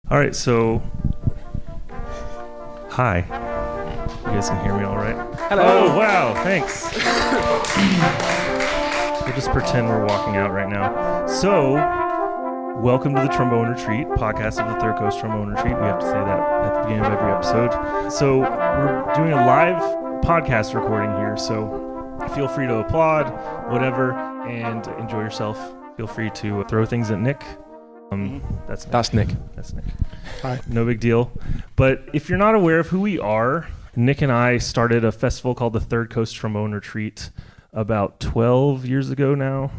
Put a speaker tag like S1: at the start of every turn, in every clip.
S1: All right, so hi. You guys can hear me all right?
S2: Hello.
S1: Oh, wow, thanks. We'll just pretend we're walking out right now. So, welcome to the Trombone Retreat, podcast of the Third Coast Trombone Retreat. We have to say that at the beginning of every episode. So, we're doing a live podcast recording here, so feel free to applaud, whatever, and enjoy yourself. Feel free to throw things at Nick. That's Nick. That's Nick.
S2: Hi.
S1: No big deal. But if you're not aware of who we are, Nick and I started a festival called the Third Coast Trombone Retreat about 12 years ago now.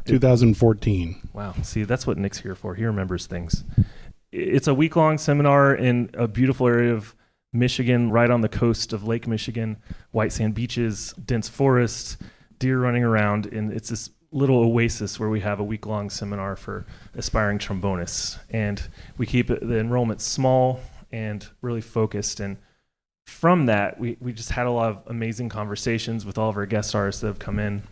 S2: 2014.
S1: Wow. See, that's what Nick's here for. He remembers things. It's a week-long seminar in a beautiful area of Michigan, right on the coast of Lake Michigan, white sand beaches, dense forests, deer running around, and it's this little oasis where we have a week-long seminar for aspiring trombonists. And we keep the enrollment small and really focused. And from that, we just had a lot of amazing conversations with all of our guest artists that have come in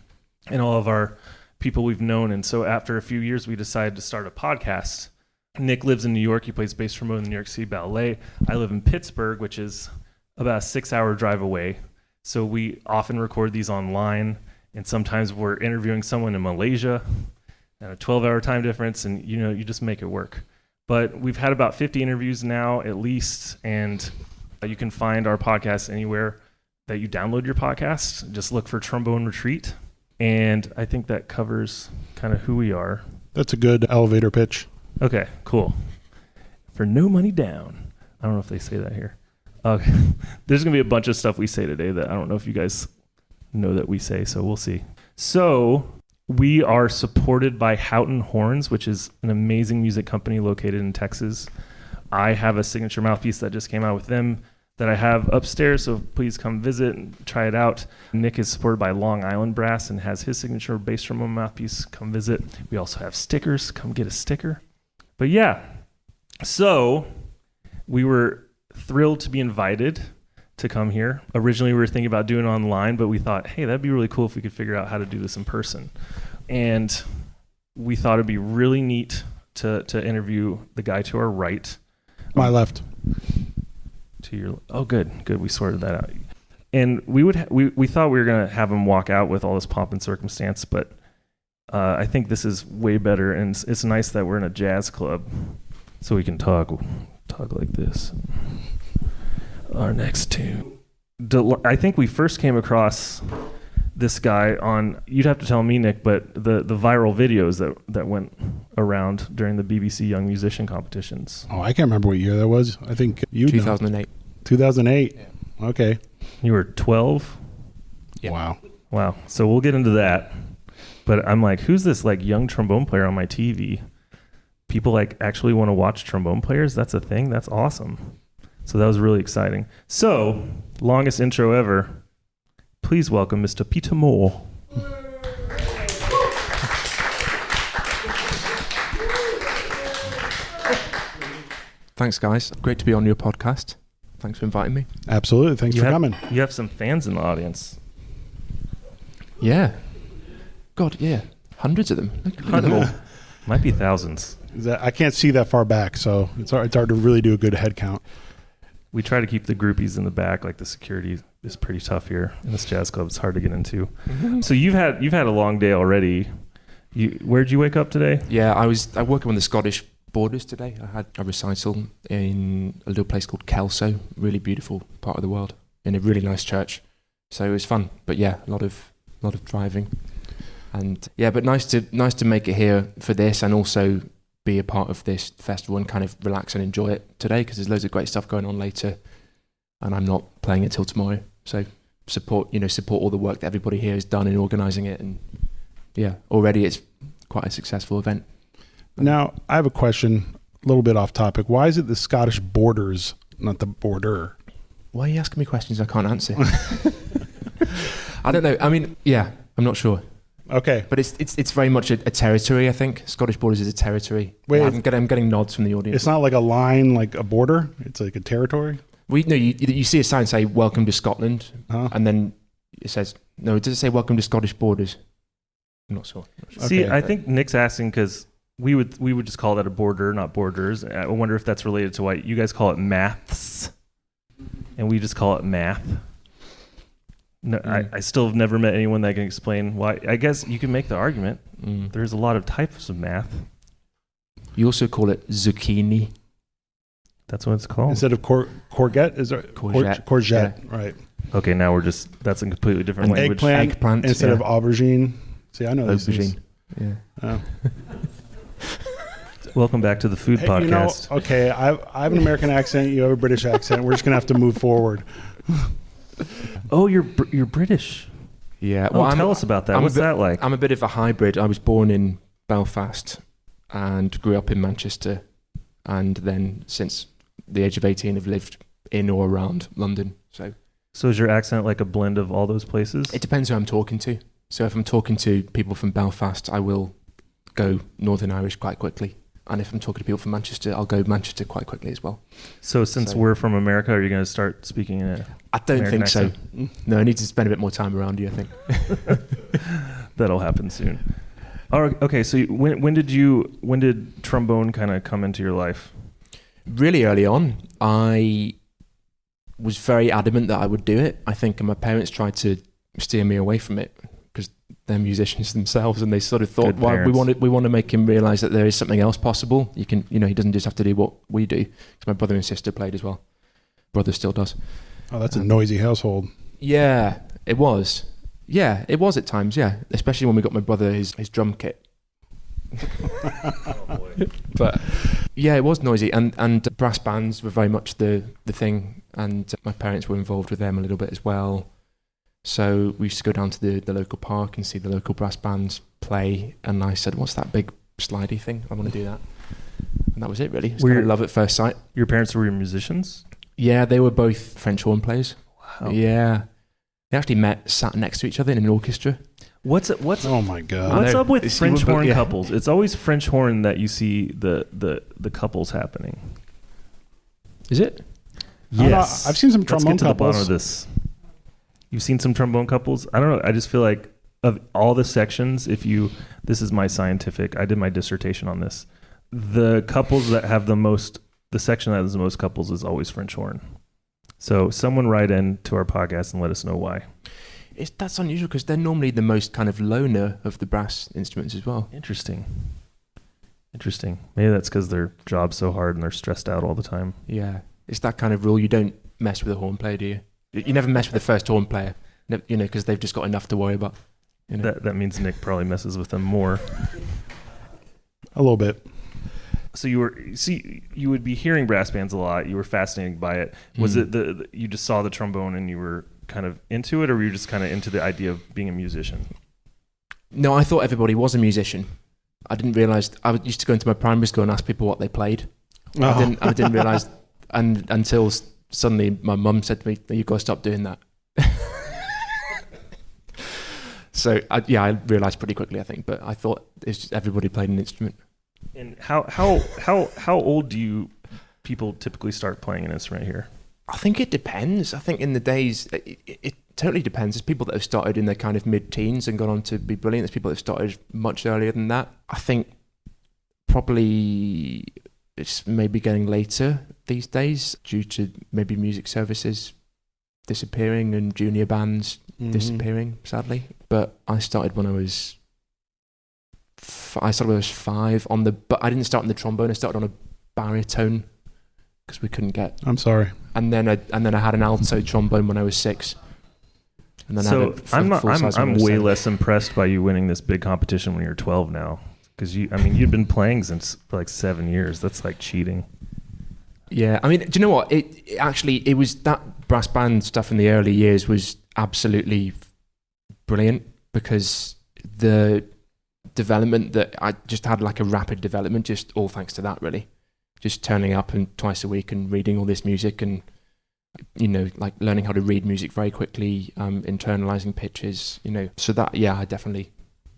S1: and all of our people we've known. And so after a few years, we decided to start a podcast. Nick lives in New York. He plays bass trombone in the New York City Ballet. I live in Pittsburgh, which is about a 6-hour drive away. So we often record these online. And sometimes we're interviewing someone in Malaysia at a 12-hour time difference, and you just make it work. But we've had about 50 interviews now at least, and you can find our podcast anywhere that you download your podcast. Just look for Trombone Retreat, and I think that covers kind of who we are.
S2: That's a good elevator pitch.
S1: Okay, cool. For no money down. I don't know if they say that here. Okay. There's going to be a bunch of stuff we say today that I don't know if you guys know that we say, so we'll see. So we are supported by Houghton Horns, which is an amazing music company located in Texas. I have a signature mouthpiece that just came out with them that I have upstairs, so please come visit and try it out. Nick is supported by Long Island Brass and has his signature bass trombone mouthpiece. Come visit. We also have stickers. Come get a sticker. But yeah, so we were thrilled to be invited to come here. Originally, we were thinking about doing it online, but we thought, hey, that'd be really cool if we could figure out how to do this in person. And we thought it'd be really neat to interview the guy to our right.
S2: My left.
S1: To your oh, good. We sorted that out. And we thought we were gonna have him walk out with all this pomp and circumstance, but I think this is way better, and it's nice that we're in a jazz club, so we can talk like this. Our next tune. I think we first came across this guy on, you'd have to tell me, Nick, but the viral videos that went around during the BBC Young Musician competitions.
S2: Oh, I can't remember what year that was. I think you
S3: 2008.
S2: 2008.
S3: Yeah.
S2: Okay.
S1: You were 12?
S3: Yeah.
S2: Wow.
S1: So we'll get into that. But I'm like, who's this like young trombone player on my TV? People like actually want to watch trombone players? That's a thing? That's awesome. So that was really exciting. So, longest intro ever. Please welcome Mr. Peter Moore.
S3: Thanks, guys. Great to be on your podcast. Thanks for inviting me.
S2: Absolutely. Thanks for coming.
S1: You have some fans in the audience.
S3: Yeah. God, yeah. Hundreds of them. Look at them all.
S1: Might be thousands.
S2: I can't see that far back, so it's hard to really do a good head count.
S1: We try to keep the groupies in the back, like the security is pretty tough here in this jazz club. It's hard to get into. Mm-hmm. So you've had a long day already. Where'd you wake up today?
S3: Yeah, I working on the Scottish borders today. I had a recital in a little place called Kelso, really beautiful part of the world, in a really nice church. So it was fun, but yeah, a lot of driving, and yeah, but nice to make it here for this, and also be a part of this festival and kind of relax and enjoy it today, because there's loads of great stuff going on later, and I'm not playing it till tomorrow. So support all the work that everybody here has done in organising it, and yeah, already it's quite a successful event.
S2: Now, I have a question, a little bit off topic. Why is it the Scottish borders, not the border?
S3: Why are you asking me questions I can't answer? I don't know. I mean, yeah, I'm not sure.
S2: Okay.
S3: But it's very much a territory, I think. Scottish borders is a territory.
S2: Wait,
S3: yeah, I'm getting nods from the audience.
S2: It's not like a line, like a border? It's like a territory?
S3: You see a sign say, welcome to Scotland,
S2: Uh-huh.
S3: and then it says, no, it doesn't say welcome to Scottish borders. I'm not sure.
S1: See,
S2: Okay.
S1: I think Nick's asking because we would just call that a border, not borders. I wonder if that's related to why you guys call it maths, and we just call it math. No, I still have never met anyone that can explain why. I guess you can make the argument. There's a lot of types of math. You
S3: also call it zucchini.
S1: That's what it's called.
S2: Instead of courgette, is there courgette? Yeah. Right.
S1: Okay, now that's a completely different language.
S2: Eggplant instead of aubergine. See, I know
S3: aubergine.
S2: Yeah. Oh.
S1: Welcome back to the food podcast.
S2: Okay, I have an American accent. You have a British accent. We're just gonna have to move forward.
S1: Oh, you're British.
S3: Yeah.
S1: Well, tell us about that. What's that like?
S3: I'm a bit of a hybrid. I was born in Belfast and grew up in Manchester, and then since the age of 18, have lived in or around London. So
S1: is your accent like a blend of all those places?
S3: It depends who I'm talking to. So if I'm talking to people from Belfast, I will go Northern Irish quite quickly. And if I'm talking to people from Manchester, I'll go Manchester quite quickly as well.
S1: So since we're from America, are you going to start speaking in a
S3: I don't
S1: American
S3: think
S1: accent?
S3: So. No, I need to spend a bit more time around you, I think.
S1: That'll happen soon. All right, okay, so when did trombone kind of come into your life?
S3: Really early on. I was very adamant that I would do it. I think my parents tried to steer me away from it because they're musicians themselves, and they sort of thought, "Well, we want to make him realize that there is something else possible. You can, he doesn't just have to do what we do." Because my brother and sister played as well. Brother still does.
S2: Oh, that's a noisy household.
S3: Yeah, it was. Yeah, it was at times. Yeah, especially when we got my brother his drum kit.
S1: Oh boy.
S3: But yeah, it was noisy, and brass bands were very much the thing, and my parents were involved with them a little bit as well. So we used to go down to the local park and see the local brass bands play, and I said, "What's that big slidey thing? I want to do that." And that was it, really. It was kind of love at first sight.
S1: Your parents were musicians?
S3: Yeah, they were both French horn players.
S1: Wow.
S3: Yeah, they actually sat next to each other in an orchestra.
S1: What's
S2: oh my god!
S1: What's up with French horn couples? It's always French horn that you see the couples happening.
S3: Is it?
S1: Yes.
S2: I've seen some trombone
S1: Let's get to
S2: couples.
S1: the bottom of this. You've seen some trombone couples? I don't know. I just feel like of all the sections, this is my scientific. I did my dissertation on this. The couples that have the section that has the most couples is always French horn. So someone write in to our podcast and let us know why.
S3: That's unusual because they're normally the most kind of loner of the brass instruments as well.
S1: Interesting. Maybe that's because their job's so hard and they're stressed out all the time.
S3: Yeah. It's that kind of rule. You don't mess with a horn player, do you? You never mess with the first horn player, because they've just got enough to worry about.
S1: That means Nick probably messes with them more.
S2: A little bit.
S1: So you would be hearing brass bands a lot. You were fascinated by it. Was it you just saw the trombone and you were kind of into it, or were you just kind of into the idea of being a musician?
S3: No, I thought everybody was a musician. I didn't realize. I used to go into my primary school and ask people what they played.
S2: Oh.
S3: I didn't realize, and until suddenly my mum said to me, "You've got to stop doing that." So I realized pretty quickly, I think. But I thought it's just everybody played an instrument.
S1: And how old do people typically start playing an instrument here?
S3: I think it depends. I think in the days, it totally depends. There's people that have started in their kind of mid-teens and gone on to be brilliant. There's people that have started much earlier than that. I think probably it's maybe getting later these days due to maybe music services disappearing and junior bands disappearing, sadly. But I started when I was 5 but I didn't start on the trombone. I started on a baritone because we couldn't get.
S2: I'm sorry.
S3: And then I had an alto trombone when I was 6. And then
S1: I'm way less impressed by you winning this big competition when you're 12 now, because you've been playing since for like 7 years. That's like cheating.
S3: Yeah, I mean, do you know what? It was that brass band stuff in the early years was absolutely brilliant, because the development that I just had, like a rapid development, just all thanks to that, really. Just turning up and twice a week and reading all this music and, like learning how to read music very quickly, internalizing pitches, So that, yeah, I definitely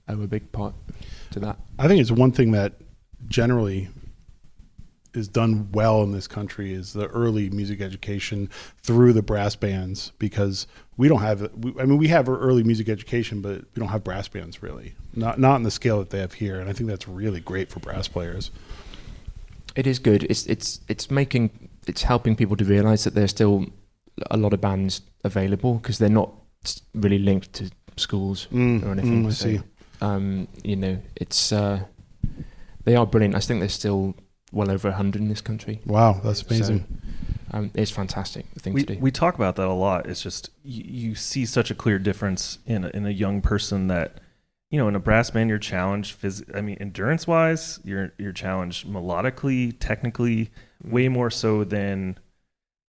S3: owe a big part to that.
S2: I think it's one thing that generally is done well in this country is the early music education through the brass bands, because we don't have, we have early music education, but we don't have brass bands really, not on the scale that they have here. And I think that's really great for brass players.
S3: It is good. It's helping people to realize that there's still a lot of bands available, because they're not really linked to schools or anything.
S2: I see.
S3: It's they are brilliant. I think there's still well over 100 in this country.
S2: Wow, that's amazing.
S3: So, it's fantastic thing to do.
S1: We talk about that a lot. It's just you see such a clear difference in a young person that, in a brass band you're challenged endurance wise, you're challenged melodically, technically, way more so than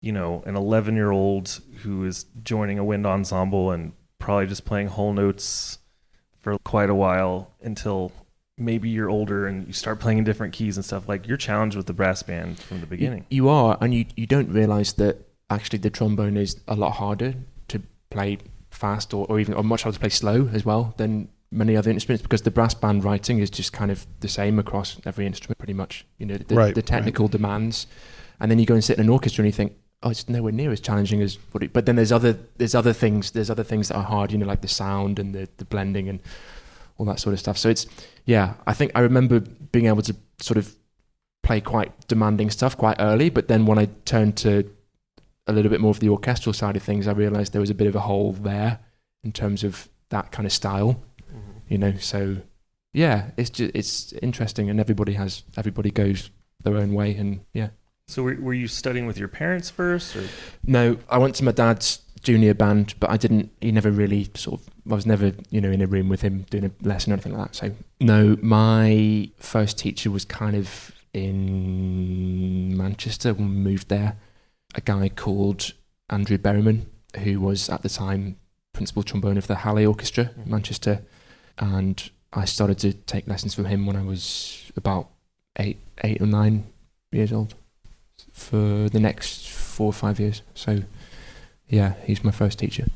S1: an 11-year-old who is joining a wind ensemble and probably just playing whole notes for quite a while until maybe you're older and you start playing in different keys and stuff. Like, you're challenged with the brass band from the beginning.
S3: You are, and you don't realize that actually the trombone is a lot harder to play fast or much harder to play slow as well than many other instruments, because the brass band writing is just kind of the same across every instrument pretty much. The technical demands, and then you go and sit in an orchestra and you think, oh, it's nowhere near as challenging as what it, but then there's other things that are hard, like the sound and the blending and all that sort of stuff. So I think I remember being able to sort of play quite demanding stuff quite early, but then when I turned to a little bit more of the orchestral side of things, I realized there was a bit of a hole there in terms of that kind of style, so it's interesting, and everybody goes their own way, and yeah.
S1: So were you studying with your parents first? Or?
S3: No, I went to my dad's junior band, but he never really I was never, in a room with him doing a lesson or anything like that. So no, my first teacher was kind of in Manchester when we moved there. A guy called Andrew Berryman, who was at the time principal trombone of the Halley Orchestra in Manchester. And I started to take lessons from him when I was about 8 or 9 years old, for the next 4 or 5 years. So yeah, he's my first teacher.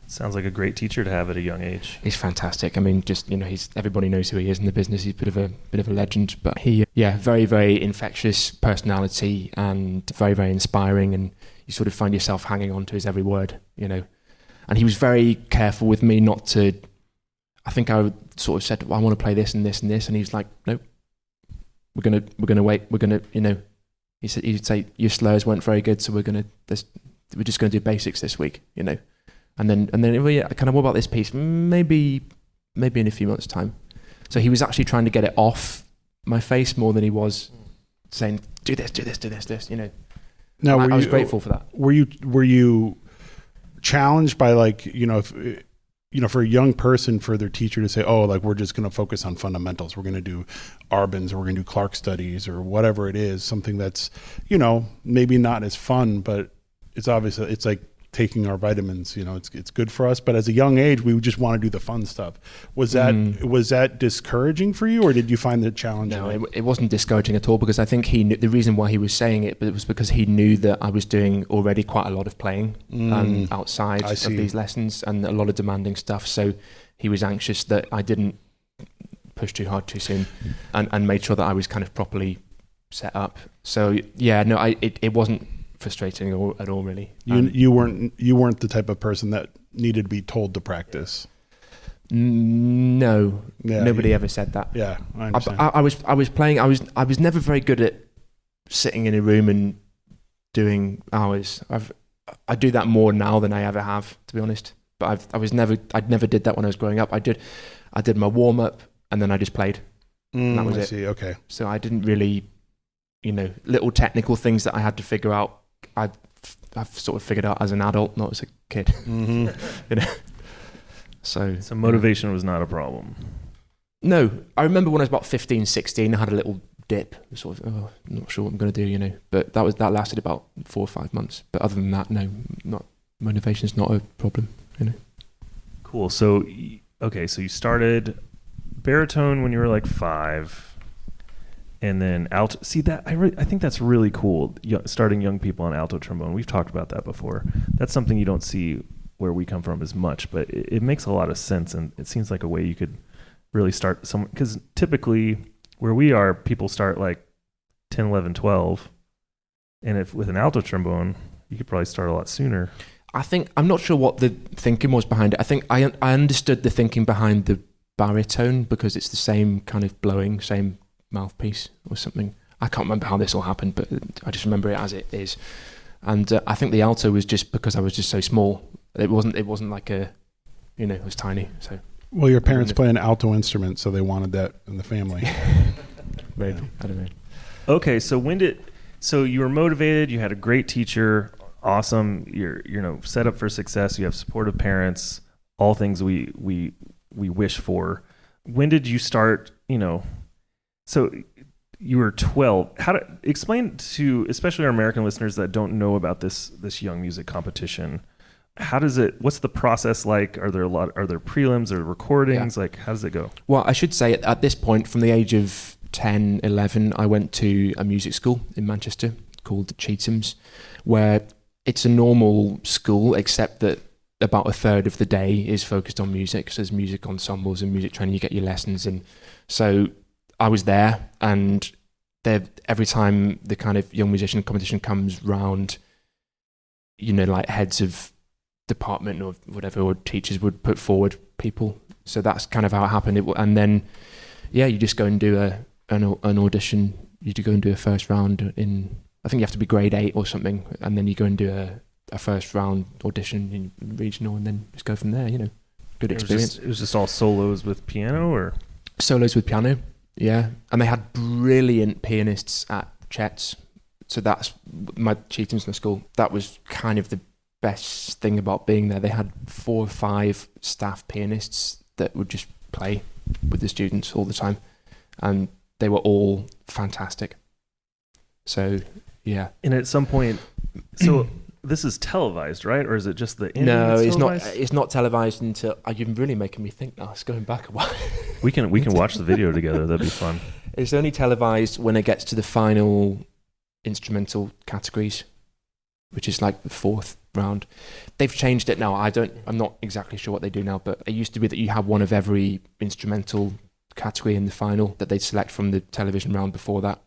S1: Sounds like a great teacher to have at a young age.
S3: He's fantastic. He's everybody knows who he is in the business. He's a bit of a legend, but he very, very infectious personality and very, very inspiring, and you sort of find yourself hanging on to his every word, And he was very careful with me not to. I think I sort of said, well, I want to play this and this and this, and he was like, nope, we're gonna wait, he'd say your slurs weren't very good, so we're just gonna do basics this week, and then kind of, what about this piece? Maybe in a few months' time. So he was actually trying to get it off my face more than he was saying, do this.
S2: Now,
S3: I was grateful for that.
S2: Were you challenged by, for a young person, for their teacher to say, oh, we're just going to focus on fundamentals. We're going to do Arbans, or we're going to do Clark studies, or whatever it is, something that's, maybe not as fun, but it's obviously, it's like taking our vitamins, it's good for us. But as a young age, we just want to do the fun stuff. Was that discouraging for you, or did you find it challenging?
S3: No, it wasn't discouraging at all, because I think he knew the reason why he was saying it, but it was because he knew that I was doing already quite a lot of playing outside of these lessons and a lot of demanding stuff. So he was anxious that I didn't push too hard too soon, and made sure that I was kind of properly set up. So yeah, no, it wasn't frustrating at all, really.
S2: You weren't the type of person that needed to be told to practice.
S3: No, nobody ever said that.
S2: Yeah, I understand.
S3: I was playing. I was never very good at sitting in a room and doing hours. I do that more now than I ever have, to be honest. But I never did that when I was growing up. I did my warm up and then I just played. And that was it.
S2: See, okay.
S3: So I didn't really, little technical things that I had to figure out. I've sort of figured out as an adult, not as a kid. Mm-hmm. So
S1: motivation was not a problem.
S3: No, I remember when I was about 15, 16, I had a little dip. Sort of, I'm not sure what I'm going to do, But that lasted about 4 or 5 months. But other than that, no, motivation's not a problem,
S1: Cool. So, okay, so you started baritone when you were 5. And then alto. See that I think that's really cool. Starting young people on alto trombone. We've talked about that before. That's something you don't see where we come from as much, but it makes a lot of sense, and it seems like a way you could really start someone. Because typically where we are, people start 10, 11, 12. And if with an alto trombone, you could probably start a lot sooner.
S3: I'm not sure what the thinking was behind it. I think I understood the thinking behind the baritone because it's the same kind of blowing, same mouthpiece or something. I can't remember how this all happened, but I just remember it as it is. And I think the alto was just because I was just so small. It wasn't like it was tiny. So.
S2: Well, your parents play an alto instrument, so they wanted that in the family.
S3: Maybe. I don't know.
S1: Okay, so you were motivated, you had a great teacher, awesome, you're set up for success, you have supportive parents, all things we wish for. When did you start, so you were 12. Explain to especially our American listeners that don't know about this young music competition. What's the process like? Are there prelims or recordings?
S3: Yeah.
S1: Like, how does it go?
S3: Well, I should say at this point, from the age of 10, 11, I went to a music school in Manchester called Chetham's, where it's a normal school, except that about a third of the day is focused on music. So there's music ensembles and music training, you get your lessons. And so I was there, and every time the kind of young musician competition comes round, like heads of department or whatever, or teachers would put forward people. So that's kind of how it happened. And then, you just go and do an audition. You do go and do a first round I think you have to be grade 8 or something, and then you go and do a first round audition in regional, and then just go from there. Good experience.
S1: It was just all solos with piano, or
S3: solos with piano. Yeah, and they had brilliant pianists at Chet's. So that's my Chetham's in school. That was kind of the best thing about being there. They had 4 or 5 staff pianists that would just play with the students all the time, and they were all fantastic. So yeah.
S1: And at some point, so this is televised, right? Or is it just the ending?
S3: No,
S1: that's
S3: it's
S1: televised?
S3: not. It's not televised until. You're really making me think now. It's going back a while.
S1: We can watch the video together. That'd be fun.
S3: It's only televised when it gets to the final instrumental categories, which is like the 4th round. They've changed it now. I'm not exactly sure what they do now, but it used to be that you have one of every instrumental category in the final that they'd select from the television round before that.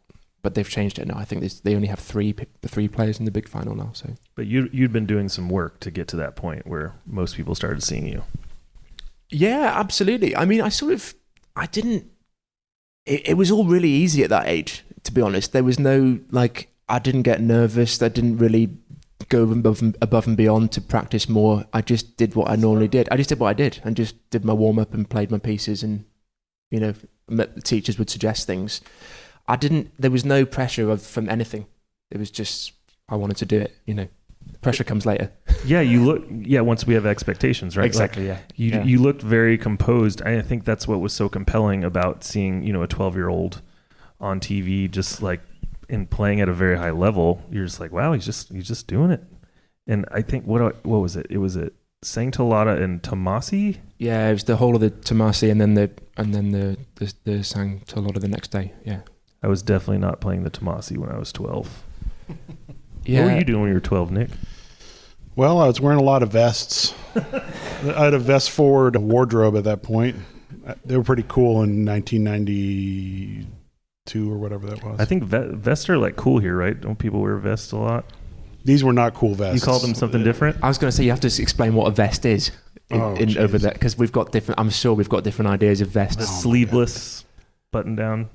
S3: But they've changed it now. I think they only have three players in the big final now. So,
S1: but you'd been doing some work to get to that point where most people started seeing you.
S3: Yeah, absolutely. I mean, I didn't. It was all really easy at that age, to be honest. There was no I didn't get nervous. I didn't really go above and beyond to practice more. I just did what I normally did. I just did what I did and just did my warm up and played my pieces, and the teachers would suggest things. There was no pressure from anything. It was just, I wanted to do it, Pressure comes later.
S1: Once we have expectations, right?
S3: Exactly,
S1: You looked very composed. I think that's what was so compelling about seeing, a 12-year-old on TV just and playing at a very high level. You're just like, wow, he's just doing it. And I think, what was it? It was sang Tolata and Tomasi?
S3: Yeah, it was the whole of the Tomasi and then the sang Tolata the next day, yeah.
S1: I was definitely not playing the Tomasi when I was 12.
S3: Yeah.
S1: What were you doing when you were 12, Nick?
S2: Well, I was wearing a lot of vests. I had a vest forward wardrobe at that point. They were pretty cool in 1992 or whatever that was.
S1: I think vests are cool here, right? Don't people wear vests a lot?
S2: These were not cool vests.
S1: You call them something different?
S3: I was going to say you have to explain what a vest is over there, because I'm sure we've got different ideas of vests.
S1: The sleeveless button down.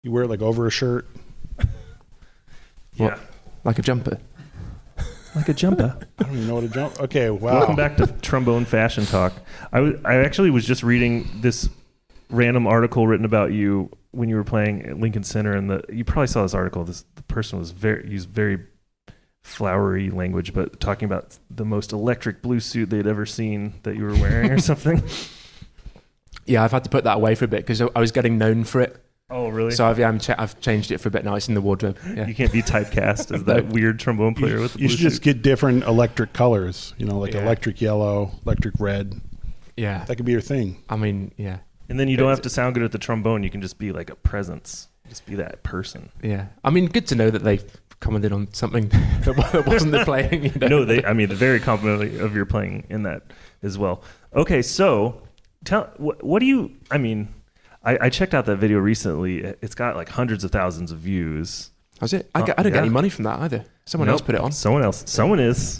S2: You wear it over a shirt?
S1: Yeah.
S3: Like a jumper?
S1: Like a jumper.
S2: I don't even know what a jumper. Okay, wow.
S1: Welcome back to Trombone Fashion Talk. I actually was just reading this random article written about you when you were playing at Lincoln Center, and you probably saw this article. The person used very flowery language, but talking about the most electric blue suit they'd ever seen that you were wearing or something.
S3: Yeah, I've had to put that away for a bit because I was getting known for it.
S1: Oh, really?
S3: So I've changed it for a bit now. It's in the wardrobe. Yeah.
S1: You can't be typecast as that weird trombone player with the blue
S2: You should just get different electric colors, electric yellow, electric red.
S3: Yeah.
S2: That could be your thing.
S3: I mean, yeah.
S1: And then you don't have to sound good at the trombone. You can just be like a presence. Just be that person.
S3: Yeah. I mean, good to know that they've commented on something that wasn't the playing.
S1: No, they're very complimentary of your playing in that as well. Okay, so what do you, I checked out that video recently. It's got like hundreds of thousands of views.
S3: Has it? I don't get any money from that either. Someone else put it on.
S1: Someone is.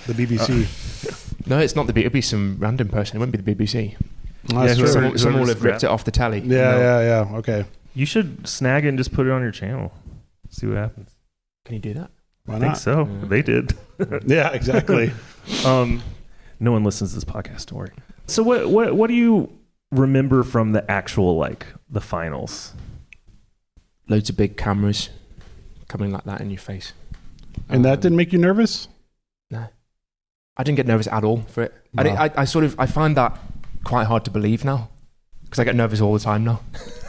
S2: The BBC.
S3: No, it's not the BBC. It'll be some random person. It wouldn't be the BBC.
S2: Oh, that's true.
S3: Someone will have ripped it off the tally.
S2: Yeah. Okay.
S1: You should snag it and just put it on your channel. See what happens.
S3: Can you do that?
S2: Why
S1: I
S2: not?
S1: think so.
S3: Yeah.
S1: They did.
S2: Yeah, exactly.
S1: No one listens to this podcast. Don't worry. So what do you remember from the actual, like, the finals?
S3: Loads of big cameras coming like that in your face.
S2: And that didn't make you nervous?
S3: No. I didn't get nervous at all for it.
S2: Wow.
S3: I find that quite hard to believe now because I get nervous all the time now.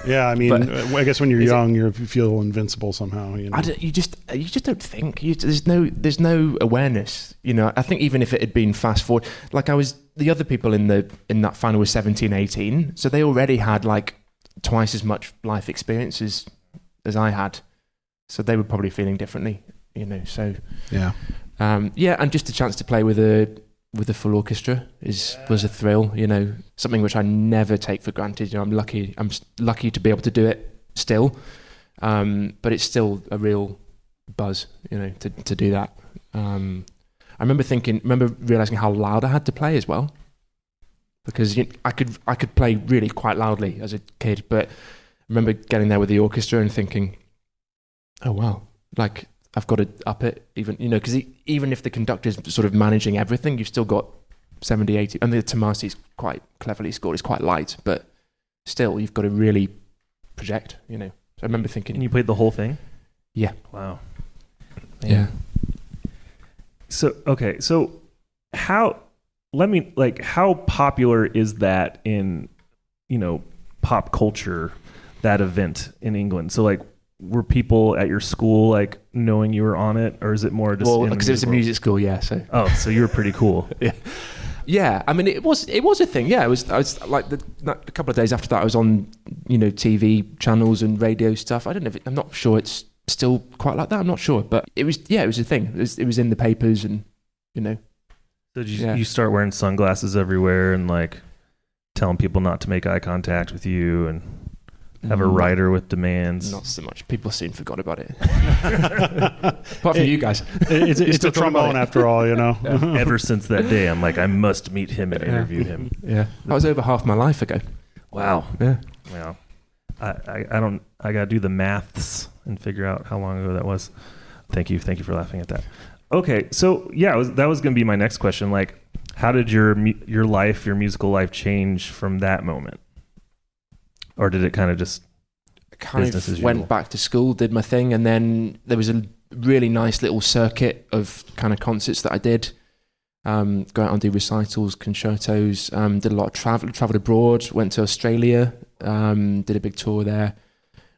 S2: Yeah, I mean,
S3: But
S2: I guess when you're young, you feel invincible somehow. You know?
S3: You just don't think. There's no awareness. You know, I think even if it had been fast forward, like the other people in that final were 17, 18, so they already had like twice as much life experience as I had, so they were probably feeling differently. You know, so
S2: Yeah.
S3: and just a chance to play with a full orchestra was a thrill. You know, something which I never take for granted. You know, I'm lucky to be able to do it still, but it's still a real buzz. You know, to do that. I remember realizing how loud I had to play as well, because I could play really quite loudly as a kid, but I remember getting there with the orchestra and thinking, oh wow, like I've got to up it even, you know, because even if the conductor's sort of managing everything, you've still got 70, 80, and the Tomasi's quite cleverly scored. It's quite light, but still you've got to really project, you know. So I remember thinking...
S1: And you played the whole thing?
S3: Yeah.
S1: Wow. Man.
S3: Yeah.
S1: So how popular is that in, you know, pop culture, that event in England? So like, were people at your school like knowing you were on it, or is it more just
S3: because it was a music school, yeah.
S1: So you were pretty cool.
S3: Yeah. I mean, it was a thing. Yeah, I was like a couple of days after that, I was on, you know, TV channels and radio stuff. I don't know. I'm not sure it's still quite like that. I'm not sure, but it was a thing. It was in the papers, and you know.
S1: So did you start wearing sunglasses everywhere and like telling people not to make eye contact with you and have a writer with demands?
S3: Not so much. People soon forgot about it. Apart from you guys.
S2: It's a trombone after all, you know.
S1: Yeah. Ever since that day, I'm like, I must meet him and interview him.
S3: Yeah. That was over half my life ago.
S1: Wow.
S3: Yeah.
S1: Wow. I got to do the maths and figure out how long ago that was. Thank you for laughing at that. Okay. So yeah, that was going to be my next question. Like, how did your musical life change from that moment? Or did it kind of just business as usual?
S3: Went back to school, did my thing, and then there was a really nice little circuit of kind of concerts that I did. Go out and do recitals, concertos, did a lot of traveled abroad, went to Australia, did a big tour there,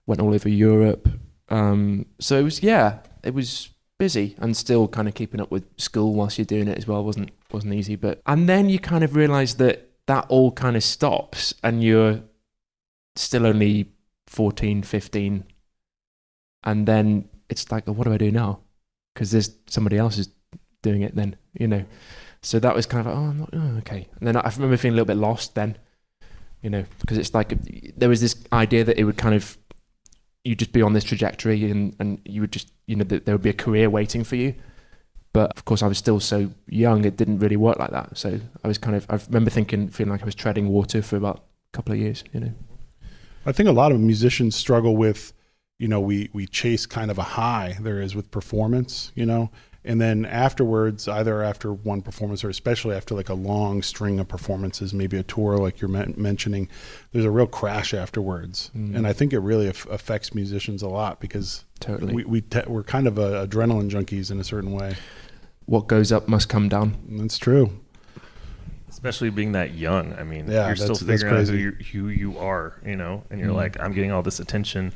S3: went all over Europe. So it was busy, and still kind of keeping up with school whilst you're doing it as well wasn't easy. And then you kind of realise that all kind of stops, and you're still only 14, 15, and then it's like, oh, what do I do now? Because there's somebody else is doing it then, you know. So that was kind of like, okay. And then I remember feeling a little bit lost then, you know, because it's like there was this idea that it would kind of, you'd just be on this trajectory and you would just, you know, that there would be a career waiting for you. But of course I was still so young, it didn't really work like that. So I remember feeling like I was treading water for about a couple of years, you know.
S2: I think a lot of musicians struggle with, you know, we chase kind of a high there is with performance, you know, and then afterwards, either after one performance or especially after like a long string of performances, maybe a tour like you're mentioning, there's a real crash afterwards. And I think it really affects musicians a lot because
S3: totally
S2: we're kind of adrenaline junkies in a certain way.
S3: What goes up must come down.
S2: That's true.
S1: Especially being that young. I mean,
S2: yeah,
S1: you're still figuring out who you are, you know, and you're like, I'm getting all this attention.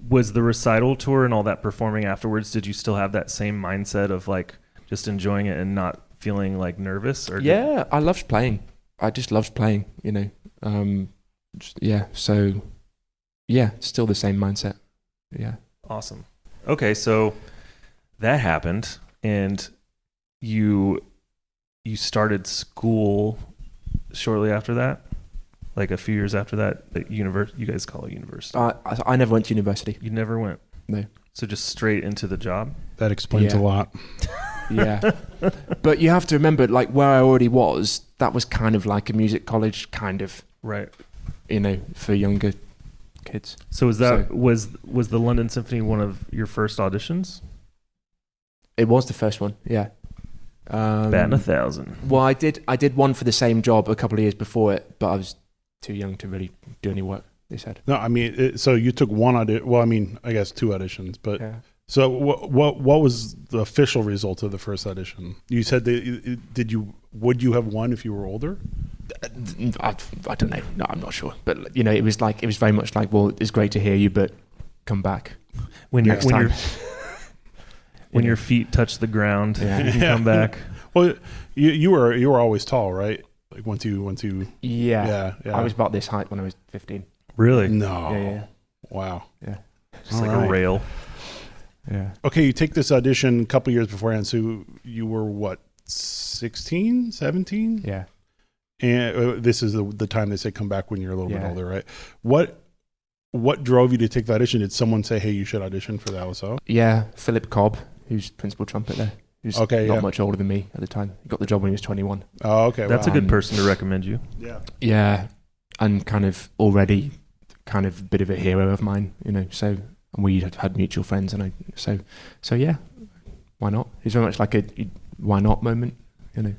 S1: Was the recital tour and all that performing afterwards, did you still have that same mindset of like just enjoying it and not feeling like nervous? Or
S3: I loved playing. I just loved playing, you know. So still the same mindset. Yeah.
S1: Awesome. Okay, so that happened and you started school shortly after that? like a few years after that, you guys call it university.
S3: I never went to university.
S1: You never went?
S3: No.
S1: So just straight into the job?
S2: That explains a lot.
S3: Yeah. But you have to remember, like, where I already was, that was kind of like a music college, kind of.
S1: Right.
S3: You know, for younger kids.
S1: So was the London Symphony one of your first auditions?
S3: It was the first one, yeah.
S1: Batting 1,000.
S3: Well, I did one for the same job a couple of years before it, but I was too young to really do any work, they said.
S2: No, I mean, so you took one audition. Well, I mean, I guess 2 auditions, but
S3: yeah.
S2: So what was the official result of the first audition? You said would you have won if you were older?
S3: I don't know. No, I'm not sure. But you know, it was very much like, well, it's great to hear you, but come back
S1: when
S3: next time.
S1: When your feet touch the ground, you can come back.
S2: Well, you were always tall, right? Like once you.
S3: Yeah. I was about this height when I was 15.
S1: Really?
S2: No.
S3: Yeah.
S2: Wow.
S3: Yeah.
S1: Just like a rail.
S3: Yeah.
S2: Okay, you take this audition a couple years beforehand, so you were what, 16, 17?
S3: Yeah.
S2: And this is the time they say come back when you're a little bit
S3: Yeah.
S2: older, right? What drove you to take the audition? Did someone say, hey, you should audition for the LSO?
S3: Yeah, Philip Cobb, who's principal trumpet there. He was not much older than me at the time. He got the job when he was 21.
S2: Oh, okay.
S1: That's a good person to recommend you.
S2: Yeah.
S3: Yeah, and kind of already kind of a bit of a hero of mine, you know, so... And we had mutual friends, and so yeah, why not? It's very much like a why not moment, you know.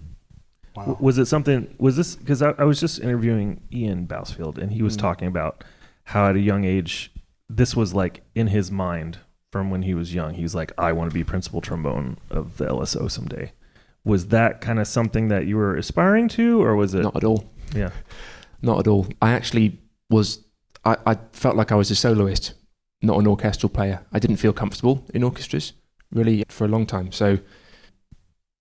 S2: Wow.
S1: Was it something? Was this because I was just interviewing Ian Bousfield, and he was talking about how at a young age this was like in his mind from when he was young. He was like, I want to be principal trombone of the LSO someday. Was that kind of something that you were aspiring to, or was it?
S3: Not at all.
S1: Yeah,
S3: not at all. I actually was. I felt like I was a soloist, not an orchestral player. I didn't feel comfortable in orchestras really for a long time. So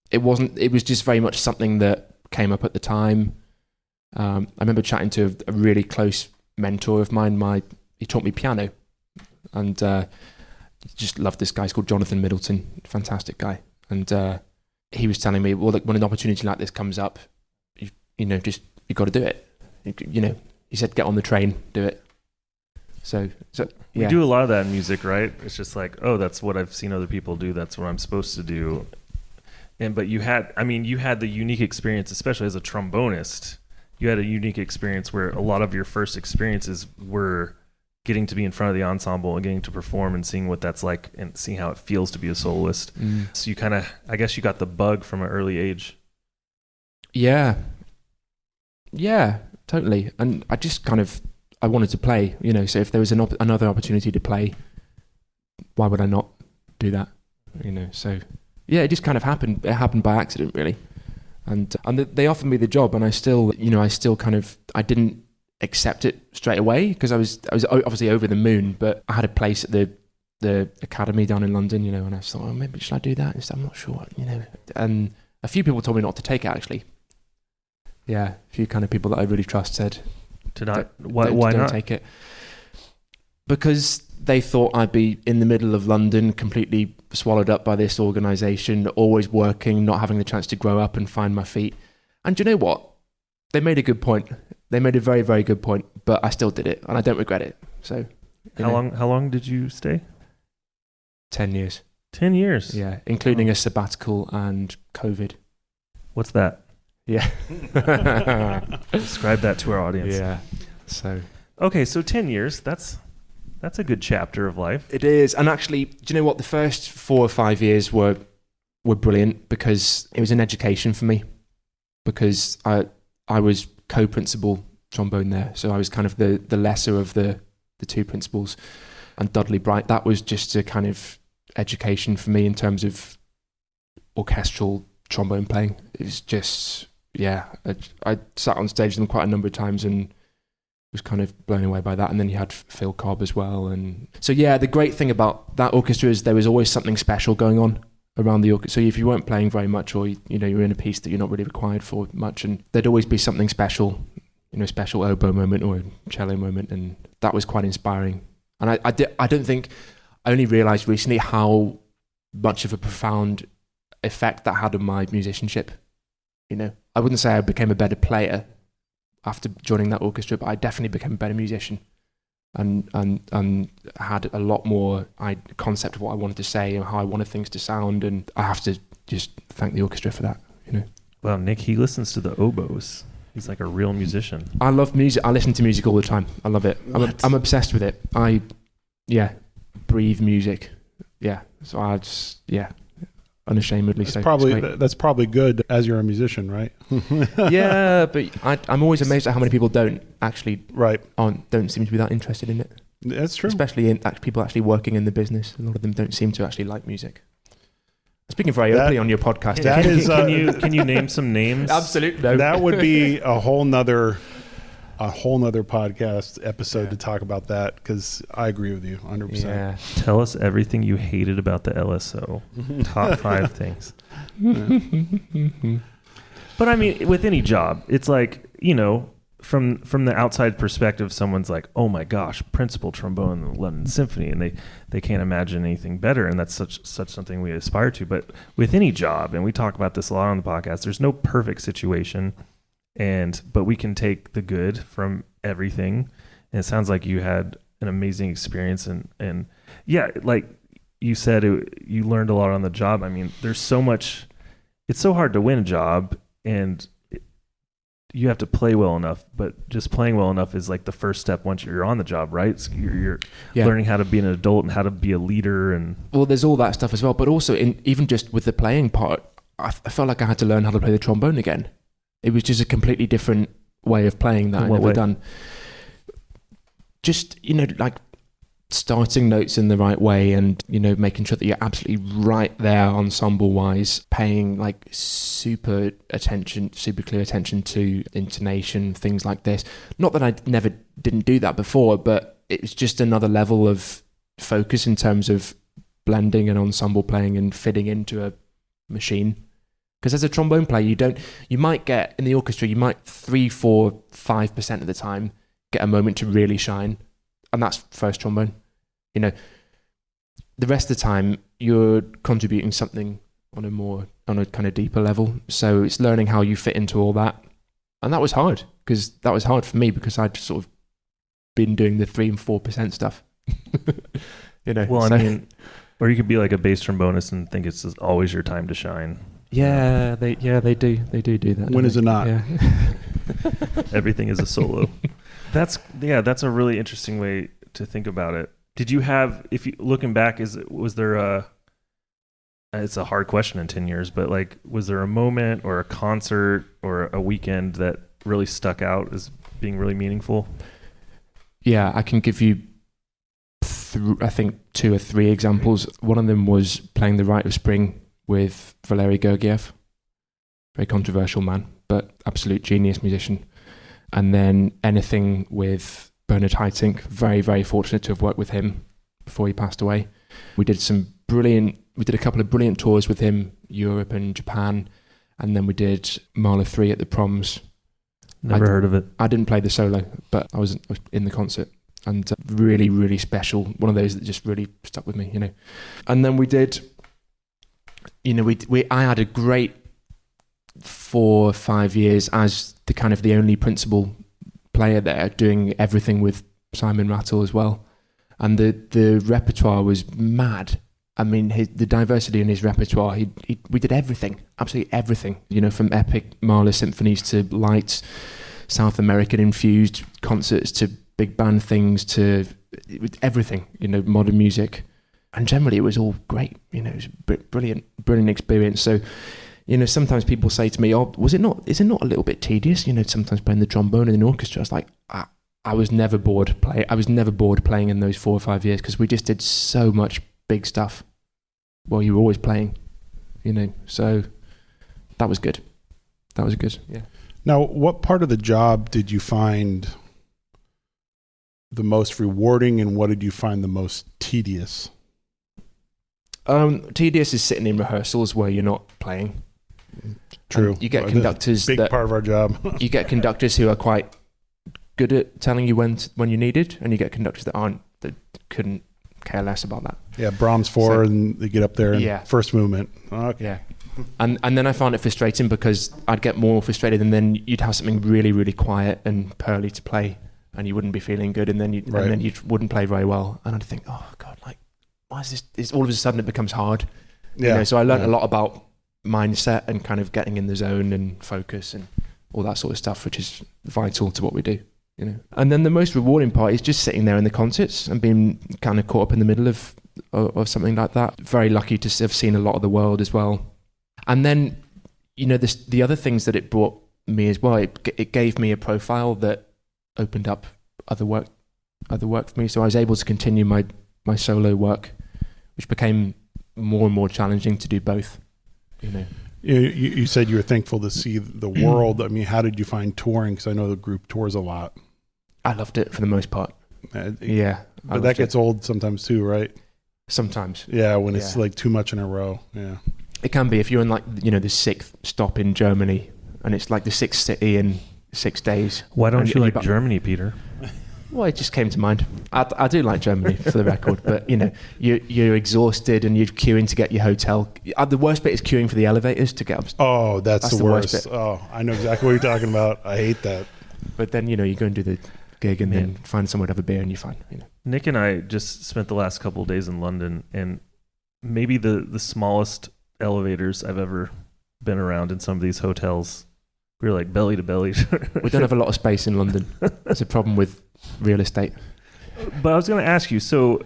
S3: it was just very much something that came up at the time. I remember chatting to a really close mentor of mine. He taught me piano, and just loved this guy. He's called Jonathan Middleton, fantastic guy. And he was telling me, well, like, when an opportunity like this comes up, you got to do it. He said, get on the train, do it. So yeah.
S1: We do a lot of that in music, right? It's just like, oh, that's what I've seen other people do. That's what I'm supposed to do. But you had the unique experience, especially as a trombonist. You had a unique experience where a lot of your first experiences were getting to be in front of the ensemble and getting to perform and seeing what that's like and seeing how it feels to be a soloist. So you kind of, I guess you got the bug from an early age.
S3: Yeah, totally. And I just I wanted to play, so if there was another opportunity to play, why would I not do that? So yeah, it just kind of happened. It happened by accident, really. And they offered me the job, and I still I didn't accept it straight away because I was obviously over the moon, but I had a place at the academy down in London, and I thought, oh, maybe should I do that? And I'm not sure, And a few people told me not to take it, actually. Yeah, a few kind of people that I really trust said, why
S1: not
S3: don't take it? Because they thought I'd be in the middle of London, completely swallowed up by this organisation, always working, not having the chance to grow up and find my feet. And do you know what? They made a good point. They made a very, very good point, but I still did it, and I don't regret it. So,
S1: how long did you stay?
S3: 10 years.
S1: 10 years?
S3: Yeah, including a sabbatical and COVID.
S1: What's that?
S3: Yeah.
S1: Describe that to our audience.
S3: Yeah. So.
S1: Okay, so 10 years, that's a good chapter of life.
S3: It is. And actually, do you know what? The first 4 or 5 years were brilliant because it was an education for me. Because I was co-principal trombone there. So I was kind of the lesser of the two principals. And Dudley Bright, that was just a kind of education for me in terms of orchestral trombone playing. It was just, yeah, I sat on stage with them quite a number of times and was kind of blown away by that. And then you had Phil Cobb as well. And so, yeah, the great thing about that orchestra is there was always something special going on around the orchestra. So if you weren't playing very much, or you're in a piece that you're not really required for much, and there'd always be something special, special oboe moment or a cello moment, and that was quite inspiring. And I don't think I only realised recently how much of a profound effect that had on my musicianship. I wouldn't say I became a better player. after joining that orchestra, but I definitely became a better musician and had a lot more concept of what I wanted to say and how I wanted things to sound. And I have to just thank the orchestra for that, you know.
S1: Well, Nick, he listens to the oboes. He's like a real musician.
S3: I love music. I listen to music all the time. I love it. I'm obsessed with it. I breathe music. Yeah. So I just, unashamedly
S2: that's
S3: so.
S2: That's probably good as you're a musician, right?
S3: Yeah, but I'm always amazed at how many people don't seem to be that interested in it.
S2: That's true.
S3: Especially in people actually working in the business. A lot of them don't seem to actually like music. Speaking very openly on your podcast.
S2: That is,
S1: can you name some names?
S3: Absolutely. No.
S2: That would be a whole nother podcast episode to talk about that, because I agree with you 100%.
S3: Yeah.
S1: Tell us everything you hated about the LSO. Top 5 things.
S2: Yeah.
S1: But I mean, with any job, it's like, you know, from the outside perspective, someone's like, oh my gosh, principal trombone in the London Symphony, and they can't imagine anything better, and that's such something we aspire to. But with any job, and we talk about this a lot on the podcast, there's no perfect situation, but we can take the good from everything. And it sounds like you had an amazing experience, and yeah, like you said, you learned a lot on the job. I mean, there's so much. It's so hard to win a job, and you have to play well enough, but just playing well enough is like the first step once you're on the job, right? So you're learning how to be an adult and how to be a leader. And
S3: well, there's all that stuff as well, but also even just with the playing part, I felt like I had to learn how to play the trombone again. It was just a completely different way of playing that I'd never done. Just, you know, like starting notes in the right way, and, you know, making sure that you're absolutely right there ensemble wise, paying like super clear attention to intonation, things like this. Not that I didn't do that before, but it's just another level of focus in terms of blending and ensemble playing and fitting into a machine. Because as a trombone player, you might get in the orchestra, you might 3, 4, 5% of the time get a moment to really shine, and that's first trombone. You know, the rest of the time you're contributing something on a kind of deeper level. So it's learning how you fit into all that. And that was hard, because that was hard for me, because I'd sort of been doing the 3 and 4% stuff. You know.
S1: Well, I mean, or you could be like a bass trombonist and think it's always your time to shine.
S3: Yeah, they do that.
S2: When is it not?
S3: Yeah.
S1: Everything is a solo. That's a really interesting way to think about it. Did you have, if you looking back, was there it's a hard question in 10 years, but like, was there a moment or a concert or a weekend that really stuck out as being really meaningful?
S3: Yeah, I can give you I think 2 or 3 examples. One of them was playing the Rite of Spring with Valery Gergiev, very controversial man, but absolute genius musician. And then anything with Bernard Haitink, very, very fortunate to have worked with him before he passed away. We did a couple of brilliant tours with him, Europe and Japan, and then we did Mahler 3 at the Proms.
S1: Never heard of it.
S3: I didn't play the solo, but I was in the concert, and really, really special. One of those that just really stuck with me, you know. And then we did, you know, I had a great 4 or 5 years as the kind of the only principal player there, doing everything with Simon Rattle as well, and the repertoire was mad. I mean, the diversity in his repertoire, we did everything, absolutely everything, you know, from epic Mahler symphonies to light South American infused concerts to big band things to everything, you know, modern music, and generally it was all great, you know. It was a brilliant experience. So, you know, sometimes people say to me, "Oh, is it not a little bit tedious?" You know, sometimes playing the trombone in an orchestra. I was like, I was never bored playing in those 4 or 5 years, because we just did so much big stuff while you were always playing, you know. So that was good. Yeah.
S2: Now, what part of the job did you find the most rewarding, and what did you find the most tedious?
S3: Tedious is sitting in rehearsals where you're not playing.
S2: True.
S3: And you get conductors.
S2: Big part of our job.
S3: You get conductors who are quite good at telling you when you need it, and you get conductors that couldn't care less about that.
S2: Yeah, Brahms 4, and they get up there and first movement. Okay.
S3: Yeah. And then I found it frustrating because I'd get more frustrated, and then you'd have something really, really quiet and pearly to play, and you wouldn't be feeling good, and then you wouldn't play very well, and I'd think, oh God, like why is this? It's all of a sudden it becomes hard. Yeah. You know, so I learned a lot about mindset and kind of getting in the zone and focus and all that sort of stuff, which is vital to what we do. You know, and then the most rewarding part is just sitting there in the concerts and being kind of caught up in the middle of something like that. Very lucky to have seen a lot of the world as well. And then, you know, the other things that it brought me as well, it gave me a profile that opened up other work for me. So I was able to continue my solo work, which became more and more challenging to do both. You know.
S2: You said you were thankful to see the world. I mean, how did you find touring? Because I know the group tours a lot.
S3: I loved it for the most part. Yeah.
S2: But that gets old sometimes too, right?
S3: Sometimes.
S2: Yeah, when it's like too much in a row. Yeah.
S3: It can be if you're in like, you know, the 6th stop in Germany and it's like the 6th city in 6 days.
S1: Why don't you like Germany, Peter?
S3: Well, it just came to mind. I do like Germany, for the record, but you know, you're exhausted and you're queuing to get your hotel. The worst bit is queuing for the elevators to get up.
S2: Oh, that's the worst. Oh, I know exactly what you're talking about. I hate that.
S3: But then, you know, you go and do the gig and then find somewhere to have a beer and you're fine. You know.
S1: Nick and I just spent the last couple of days in London, and maybe the smallest elevators I've ever been around in some of these hotels. We were like belly to belly.
S3: We don't have a lot of space in London. It's a problem with real estate.
S1: But I was going to ask you, so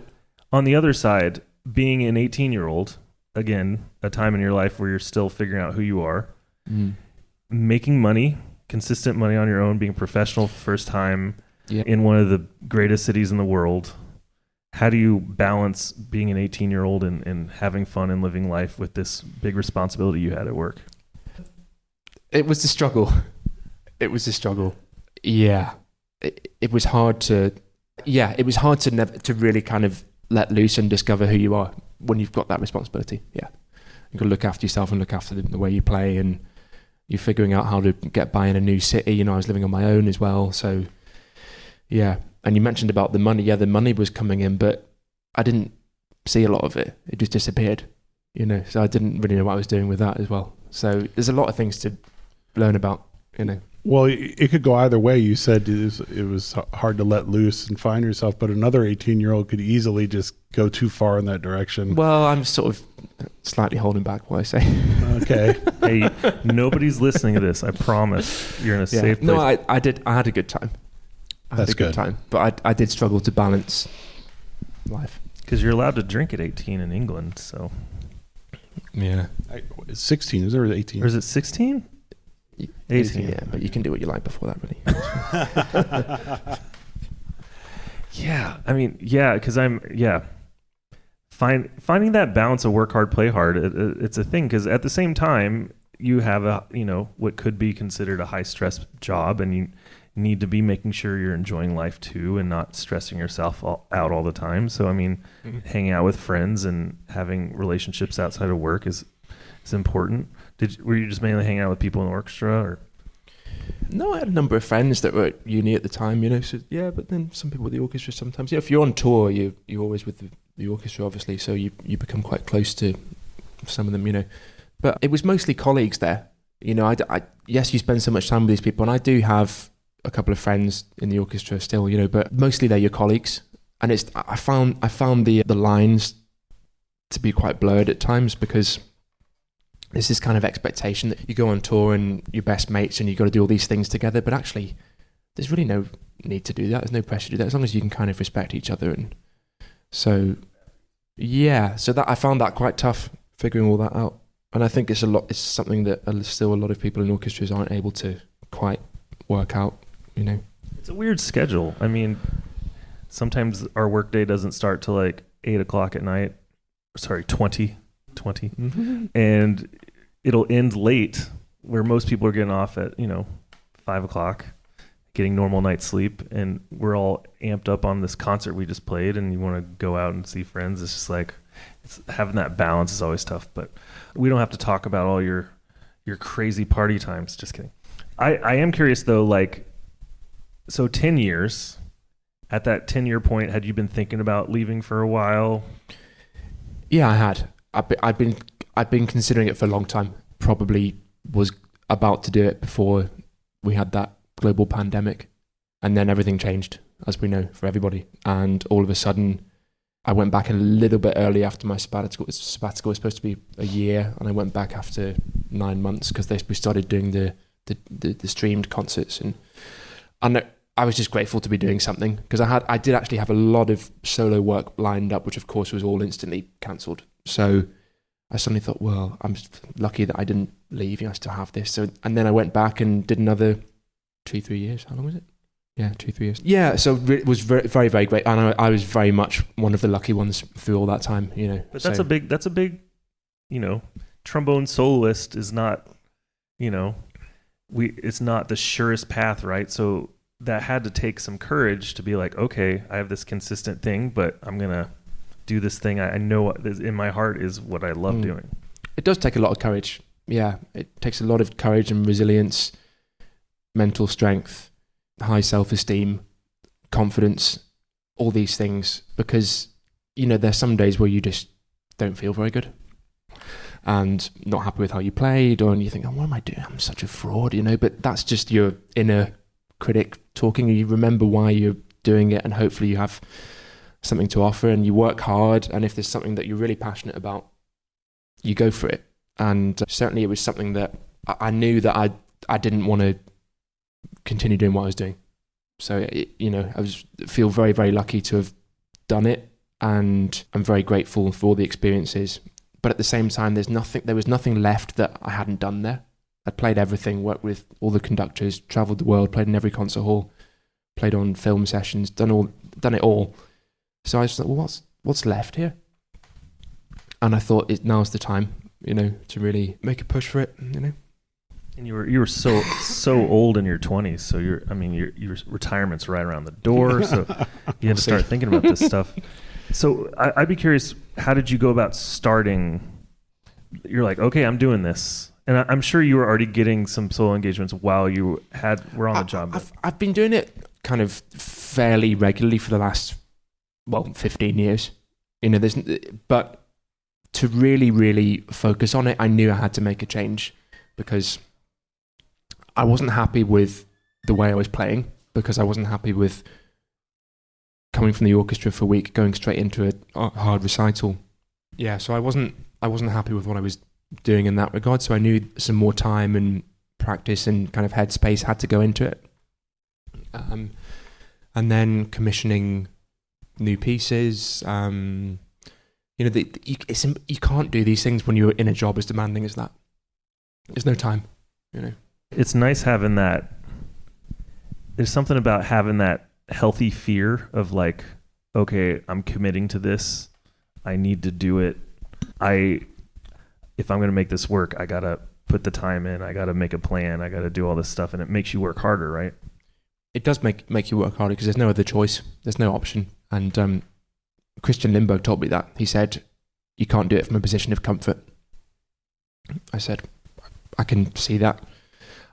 S1: on the other side, being an 18-year-old, again, a time in your life where you're still figuring out who you are, making money, consistent money on your own, being professional for the first time in one of the greatest cities in the world. How do you balance being an 18-year-old and having fun and living life with this big responsibility you had at work?
S3: It was a struggle. Yeah. It was hard to to really kind of let loose and discover who you are when you've got that responsibility. Yeah. You've got to look after yourself and look after the way you play, and you're figuring out how to get by in a new city. You know, I was living on my own as well. So yeah. And you mentioned about the money. Yeah, the money was coming in, but I didn't see a lot of it. It just disappeared, you know, so I didn't really know what I was doing with that as well. So there's a lot of things to learn about, you know.
S2: Well, it could go either way. You said it was hard to let loose and find yourself, but another 18-year-old could easily just go too far in that direction.
S3: Well, I'm sort of slightly holding back what I say.
S2: Okay.
S1: Hey, nobody's listening to this. I promise. You're in a safe place.
S3: No, I had a good time.
S2: That's good.
S3: But I did struggle to balance life.
S1: Because you're allowed to drink at 18 in England, so.
S2: Yeah. It's 16, is it, or 18?
S1: Or is it 16?
S3: 18, yeah, but you can do what you like before that, really.
S1: Yeah, I mean, yeah, because finding that balance of work hard, play hard, it's a thing, because at the same time, you have what could be considered a high stress job, and you need to be making sure you're enjoying life too and not stressing yourself out all the time. So, I mean, hanging out with friends and having relationships outside of work is important. Were you just mainly hanging out with people in the orchestra, or?
S3: No, I had a number of friends that were at uni at the time, you know, so yeah, but then some people with the orchestra sometimes. Yeah, if you're on tour, you're always with the orchestra, obviously, so you become quite close to some of them, you know. But it was mostly colleagues there. You know, yes, you spend so much time with these people, and I do have a couple of friends in the orchestra still, you know, but mostly they're your colleagues. And I found the lines to be quite blurred at times, because there's this kind of expectation that you go on tour and you're best mates and you've got to do all these things together, but actually there's really no need to do that. There's no pressure to do that, as long as you can kind of respect each other. And so that I found that quite tough, figuring all that out. And I think it's something that still a lot of people in orchestras aren't able to quite work out, you know.
S1: It's a weird schedule. I mean, sometimes our workday doesn't start till like 8 o'clock at night. Sorry, 20. And it'll end late, where most people are getting off at 5 o'clock, getting normal night's sleep, and we're all amped up on this concert we just played, and you want to go out and see friends. It's just like, having that balance is always tough. But we don't have to talk about all your crazy party times. Just kidding. I am curious though, like, so 10 years, at that 10-year point, had you been thinking about leaving for a while?
S3: Yeah, I had. I'd been considering it for a long time. Probably was about to do it before we had that global pandemic. And then everything changed, as we know, for everybody. And all of a sudden, I went back a little bit early after my sabbatical. Sabbatical was supposed to be a year, and I went back after 9 months because we started doing the streamed concerts. And I was just grateful to be doing something because I did actually have a lot of solo work lined up, which of course was all instantly cancelled. So I suddenly thought, well, I'm lucky that I didn't leave. I still have this. So, and then I went back and did another 2-3 years. How long was it? Yeah, 2-3 years. Yeah, so it was very, very, very great, and I was very much one of the lucky ones through all that time.
S1: But that's a big, trombone soloist is not, it's not the surest path, right? So that had to take some courage to be like, okay, I have this consistent thing, but I'm gonna do this thing I know in my heart is what I love doing.
S3: It does take a lot of courage. Yeah, it takes a lot of courage and resilience, mental strength, high self-esteem, confidence, all these things, because there's some days where you just don't feel very good and not happy with how you played, or you think, oh, what am I doing? I'm such a fraud, but that's just your inner critic talking. You remember why you're doing it, and hopefully you have something to offer, and you work hard, and if there's something that you're really passionate about, you go for it. And certainly it was something that I knew that I didn't want to continue doing what I was doing. So, I feel very, very lucky to have done it, and I'm very grateful for all the experiences. But at the same time, there was nothing left that I hadn't done there. I played everything, worked with all the conductors, travelled the world, played in every concert hall, played on film sessions, done it all. So I just thought, well, what's left here? And I thought now's the time, to really make a push for it, And
S1: you were so old in your 20s, so your retirement's right around the door, so you had to start thinking about this stuff. So I'd be curious, how did you go about starting? You're like, okay, I'm doing this, and I'm sure you were already getting some solo engagements while you were on the job.
S3: I've been doing it kind of fairly regularly for the last 15 years. But to really, really focus on it, I knew I had to make a change because I wasn't happy with the way I was playing, because I wasn't happy with coming from the orchestra for a week, going straight into a hard recital. Yeah, so I wasn't happy with what I was doing in that regard. So I knew some more time and practice and kind of headspace had to go into it. And then commissioning new pieces. You can't do these things when you're in a job as demanding as that. There's no time,
S1: It's nice having that. There's something about having that healthy fear of like, okay, I'm committing to this. I need to do it. If I'm going to make this work, I got to put the time in. I got to make a plan. I got to do all this stuff. And it makes you work harder, right?
S3: It does make you work harder because there's no other choice. There's no option. And Christian Lindbergh told me that. He said, you can't do it from a position of comfort. I said, I can see that.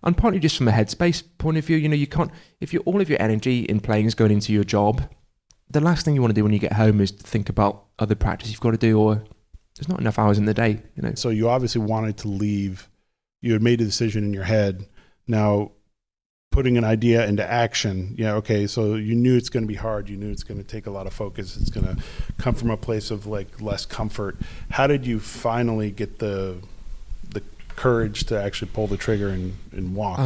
S3: And partly just from a headspace point of view, you can't, if all of your energy in playing is going into your job, the last thing you want to do when you get home is think about other practice you've got to do, or there's not enough hours in the day,
S2: So you obviously wanted to leave. You had made a decision in your head. Now, putting an idea into action, okay, so you knew it's going to be hard. You knew it's going to take a lot of focus. It's going to come from a place of like less comfort. How did you finally get the courage to actually pull the trigger and walk?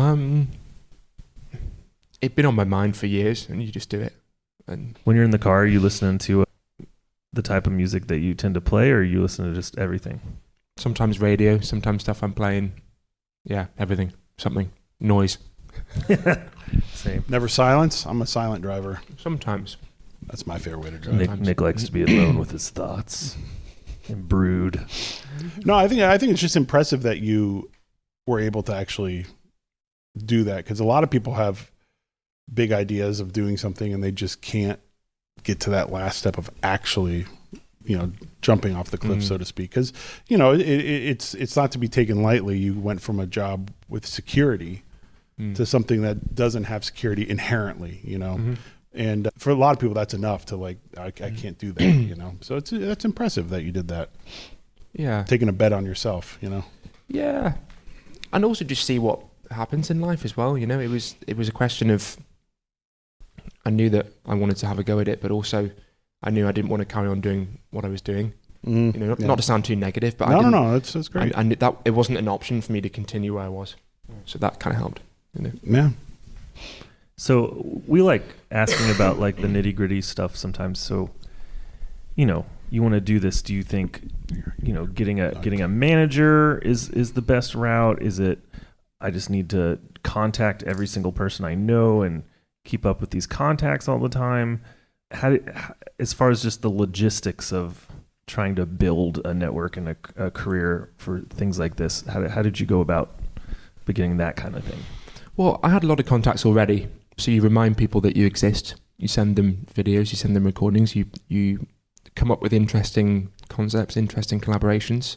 S3: It'd been on my mind for years, and you just do it. And
S1: when you're in the car, are you listening to the type of music that you tend to play, or are you listening to just everything?
S3: Sometimes radio, sometimes stuff I'm playing. Yeah, everything. Something. Noise.
S1: Same.
S2: Never silence? I'm a silent driver.
S3: Sometimes.
S2: That's my favorite way to drive.
S1: Nick likes to be alone with his thoughts and brood.
S2: No, I think it's just impressive that you were able to actually do that, because a lot of people have big ideas of doing something and they just can't get to that last step of actually, jumping off the cliff, so to speak. Because it's not to be taken lightly. You went from a job with security to something that doesn't have security inherently, And for a lot of people, that's enough to like, I can't do that, So that's impressive that you did that.
S3: Yeah.
S2: taking a bet on yourself, you know?
S3: Yeah. And also just see what happens in life as well. You know, it was a question of, I knew that I wanted to have a go at it, but also I knew I didn't want to carry on doing what I was doing. You know, not to sound too negative, but
S2: no, it's great.
S3: I knew that it wasn't an option for me to continue where I was. So that kind of helped. You know?
S2: Yeah.
S1: So we like asking about like the nitty gritty stuff sometimes. So, you know, you want to do this. Do you think, you know, getting a manager is the best route? Is it, I just need to contact every single person I know and keep up with these contacts all the time? As far as just the logistics of trying to build a network and a career for things like this, how did you go about beginning that kind of thing?
S3: Well, I had a lot of contacts already. So you remind people that you exist. You send them videos, you send them recordings, you come up with interesting concepts, interesting collaborations,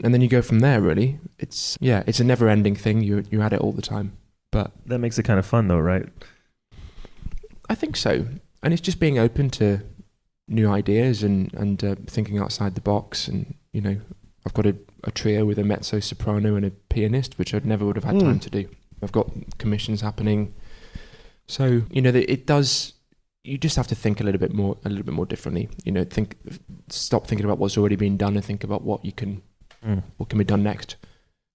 S3: and then you go from there, really. It's a never-ending thing. You're at it all the time. But
S1: that makes it kind of fun though, right?
S3: I think so. And it's just being open to new ideas and thinking outside the box. And, you know, I've got a trio with a mezzo soprano and a pianist, which I never would have had time to do. I've got commissions happening. So, you know, you just have to think a little bit more differently. You know, stop thinking about what's already been done and think about what can be done next.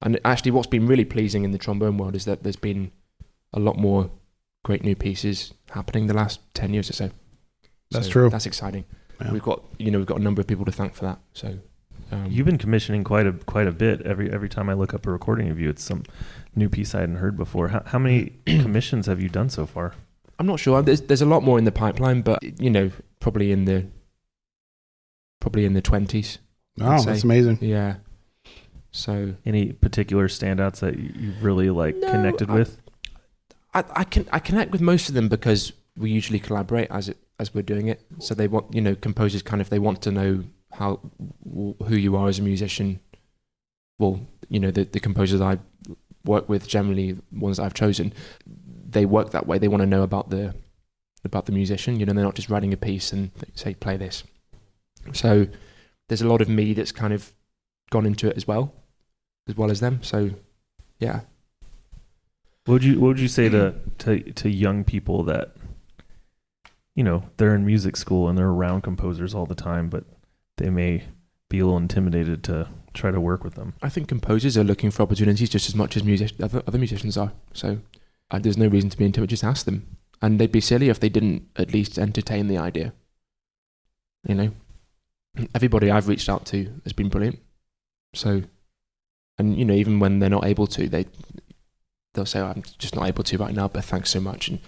S3: And actually what's been really pleasing in the trombone world is that there's been a lot more great new pieces happening the last 10 years or so.
S2: That's true.
S3: That's exciting.
S2: Yeah.
S3: We've got a number of people to thank for that. So
S1: you've been commissioning quite a bit. Every time I look up a recording of you, it's some new piece I hadn't heard before. How many commissions have you done so far?
S3: I'm not sure. There's a lot more in the pipeline, but you know, probably in the 20s.
S2: Oh, that's amazing.
S3: Yeah. So
S1: any particular standouts that you've really connected with?
S3: I connect with most of them because we usually collaborate as we're doing it. So they want, you know, composers they want to know who you are as a musician. Well, you know, the composers I work with, generally ones that I've chosen, they work that way. They want to know about the musician. You know, they're not just writing a piece and they say play this. So there's a lot of me that's kind of gone into it as well as them. So yeah.
S1: What would you say to young people that, you know, they're in music school and they're around composers all the time, but they may be a little intimidated to try to work with them?
S3: I think composers are looking for opportunities just as much as other musicians are. So there's no reason to be intimidated. Just ask them, and they'd be silly if they didn't at least entertain the idea. You know, everybody I've reached out to has been brilliant. So, and you know, even when they're not able to, they'll say, "I'm just not able to right now, but thanks so much." And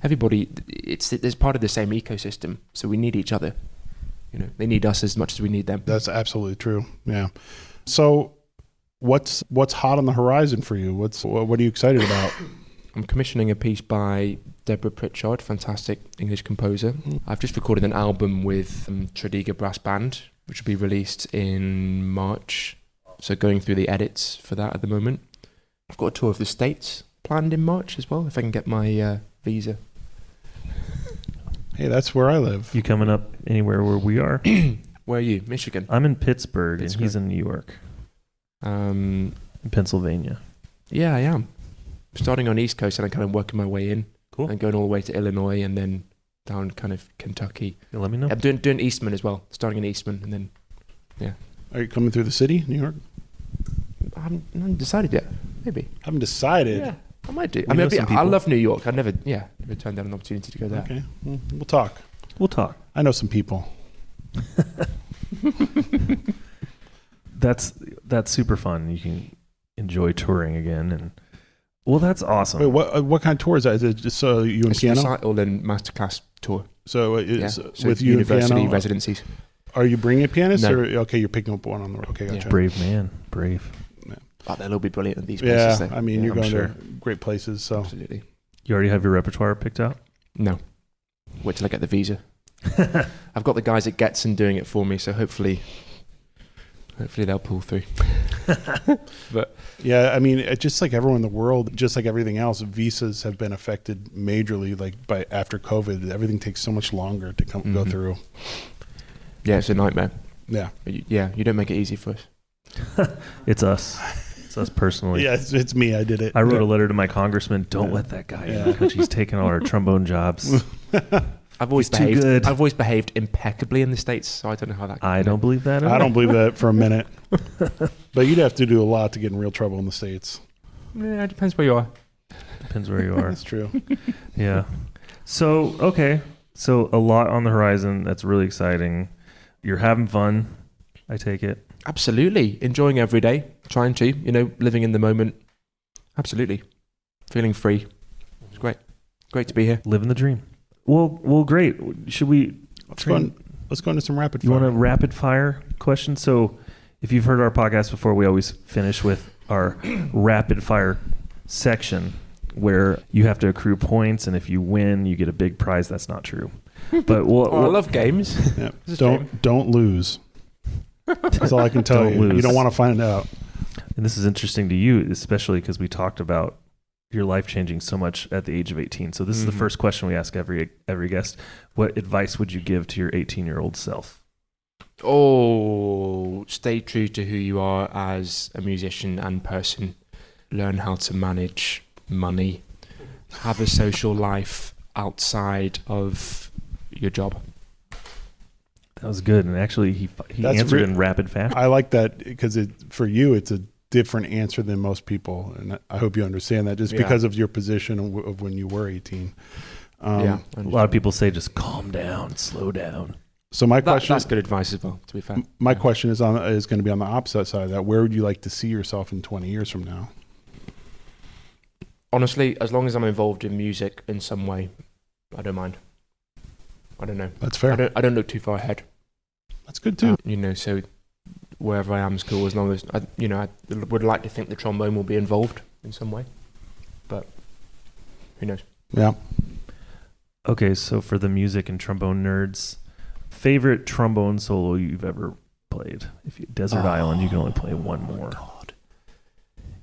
S3: everybody, it's part of the same ecosystem, so we need each other. You know, they need us as much as we need them.
S2: That's absolutely true. Yeah. So, what's hot on the horizon for you? What are you excited about?
S3: I'm commissioning a piece by Deborah Pritchard, fantastic English composer. I've just recorded an album with Tradiga Brass Band, which will be released in March. So going through the edits for that at the moment. I've got a tour of the States planned in March as well, if I can get my visa.
S2: Hey, that's where I live.
S1: You coming up anywhere where we are?
S3: Where are you? Michigan?
S1: I'm in Pittsburgh. And he's in New York.
S3: In
S1: Pennsylvania.
S3: Yeah, I am. Starting on East Coast and I'm kind of working my way in.
S1: Cool.
S3: And going all the way to Illinois and then down kind of Kentucky.
S1: Yeah, let me know.
S3: I'm doing Eastman as well. Starting in Eastman and then, yeah.
S2: Are you coming through the city, New York?
S3: I haven't decided yet. Maybe.
S2: Haven't decided?
S3: Yeah, I might do.
S1: I
S3: love New York. I'd never turned down an opportunity to go there.
S2: Okay, we'll talk.
S1: We'll talk.
S2: I know some people.
S1: That's super fun. You can enjoy touring again, and well, that's awesome.
S2: Wait, what kind of tour is that? Is it just you and
S3: it's
S2: piano?
S3: It's recital and masterclass tour.
S2: So it's
S3: So
S2: with you
S3: university
S2: and piano?
S3: residencies.
S2: Are you bringing a pianist?
S3: No.
S2: Or okay, you're picking up one on the road. Okay, gotcha.
S1: Brave man, brave.
S3: But they'll all be brilliant at these places.
S2: Yeah,
S3: though.
S2: I mean, you're
S1: I'm
S2: going
S1: sure.
S2: to great places. So
S3: Absolutely.
S1: You already have your repertoire picked out?
S3: No. Wait till I get the visa. I've got the guys at Getson doing it for me, so hopefully they'll pull through. But
S2: yeah, I mean, it's just like everyone in the world, just like everything else, visas have been affected majorly. Like after COVID, everything takes so much longer to go through.
S3: yeah, it's a nightmare.
S2: Yeah,
S3: You don't make it easy for us.
S1: It's us. It's us personally.
S2: Yeah, it's me. I did it.
S1: I wrote a letter to my congressman. Don't let that guy in because he's taking all our trombone jobs.
S3: I've always
S1: He's too good.
S3: I've always behaved impeccably in the States, so I don't know how that.
S1: I don't believe that.
S2: I don't believe that for a minute. But you'd have to do a lot to get in real trouble in the States.
S3: Yeah, it depends where you are.
S1: Depends where you are.
S2: That's true.
S1: Yeah. So, okay. So a lot on the horizon. That's really exciting. You're having fun, I take it.
S3: Absolutely. Enjoying every day. Trying to, living in the moment. Absolutely. Feeling free. It's great. Great to be here.
S1: Living the dream. Well, great. Should we...
S2: Let's go into some rapid fire.
S1: You want a rapid fire question? So if you've heard our podcast before, we always finish with our rapid fire section where you have to accrue points, and if you win, you get a big prize. That's not true. But
S3: I love games.
S2: Yeah. Don't lose. That's all I can tell you.
S1: Lose.
S2: You don't want to find out.
S1: And this is interesting to you, especially because we talked about your life changing so much at the age of 18. So this is the first question we ask every guest. What advice would you give to your 18-year-old self?
S3: Oh, stay true to who you are as a musician and person. Learn how to manage money. Have a social life outside of your job.
S1: That was good. And actually, he answered in rapid fashion.
S2: I like that because for you, it's a different answer than most people. And I hope you understand that just because of your position of when you were 18.
S1: A lot of people say just calm down, slow down.
S2: So my question...
S3: That's good advice as well, to be fair.
S2: My question is going to be on the opposite side of that. Where would you like to see yourself in 20 years from now?
S3: Honestly, as long as I'm involved in music in some way, I don't mind. I don't know.
S2: That's fair.
S3: I don't look too far ahead.
S2: That's good too.
S3: So wherever I am is cool, as long as I would like to think the trombone will be involved in some way, but who knows?
S2: Yeah.
S1: Okay, so for the music and trombone nerds, favorite trombone solo you've ever played? If you Desert Island, you can only play one more.
S3: God.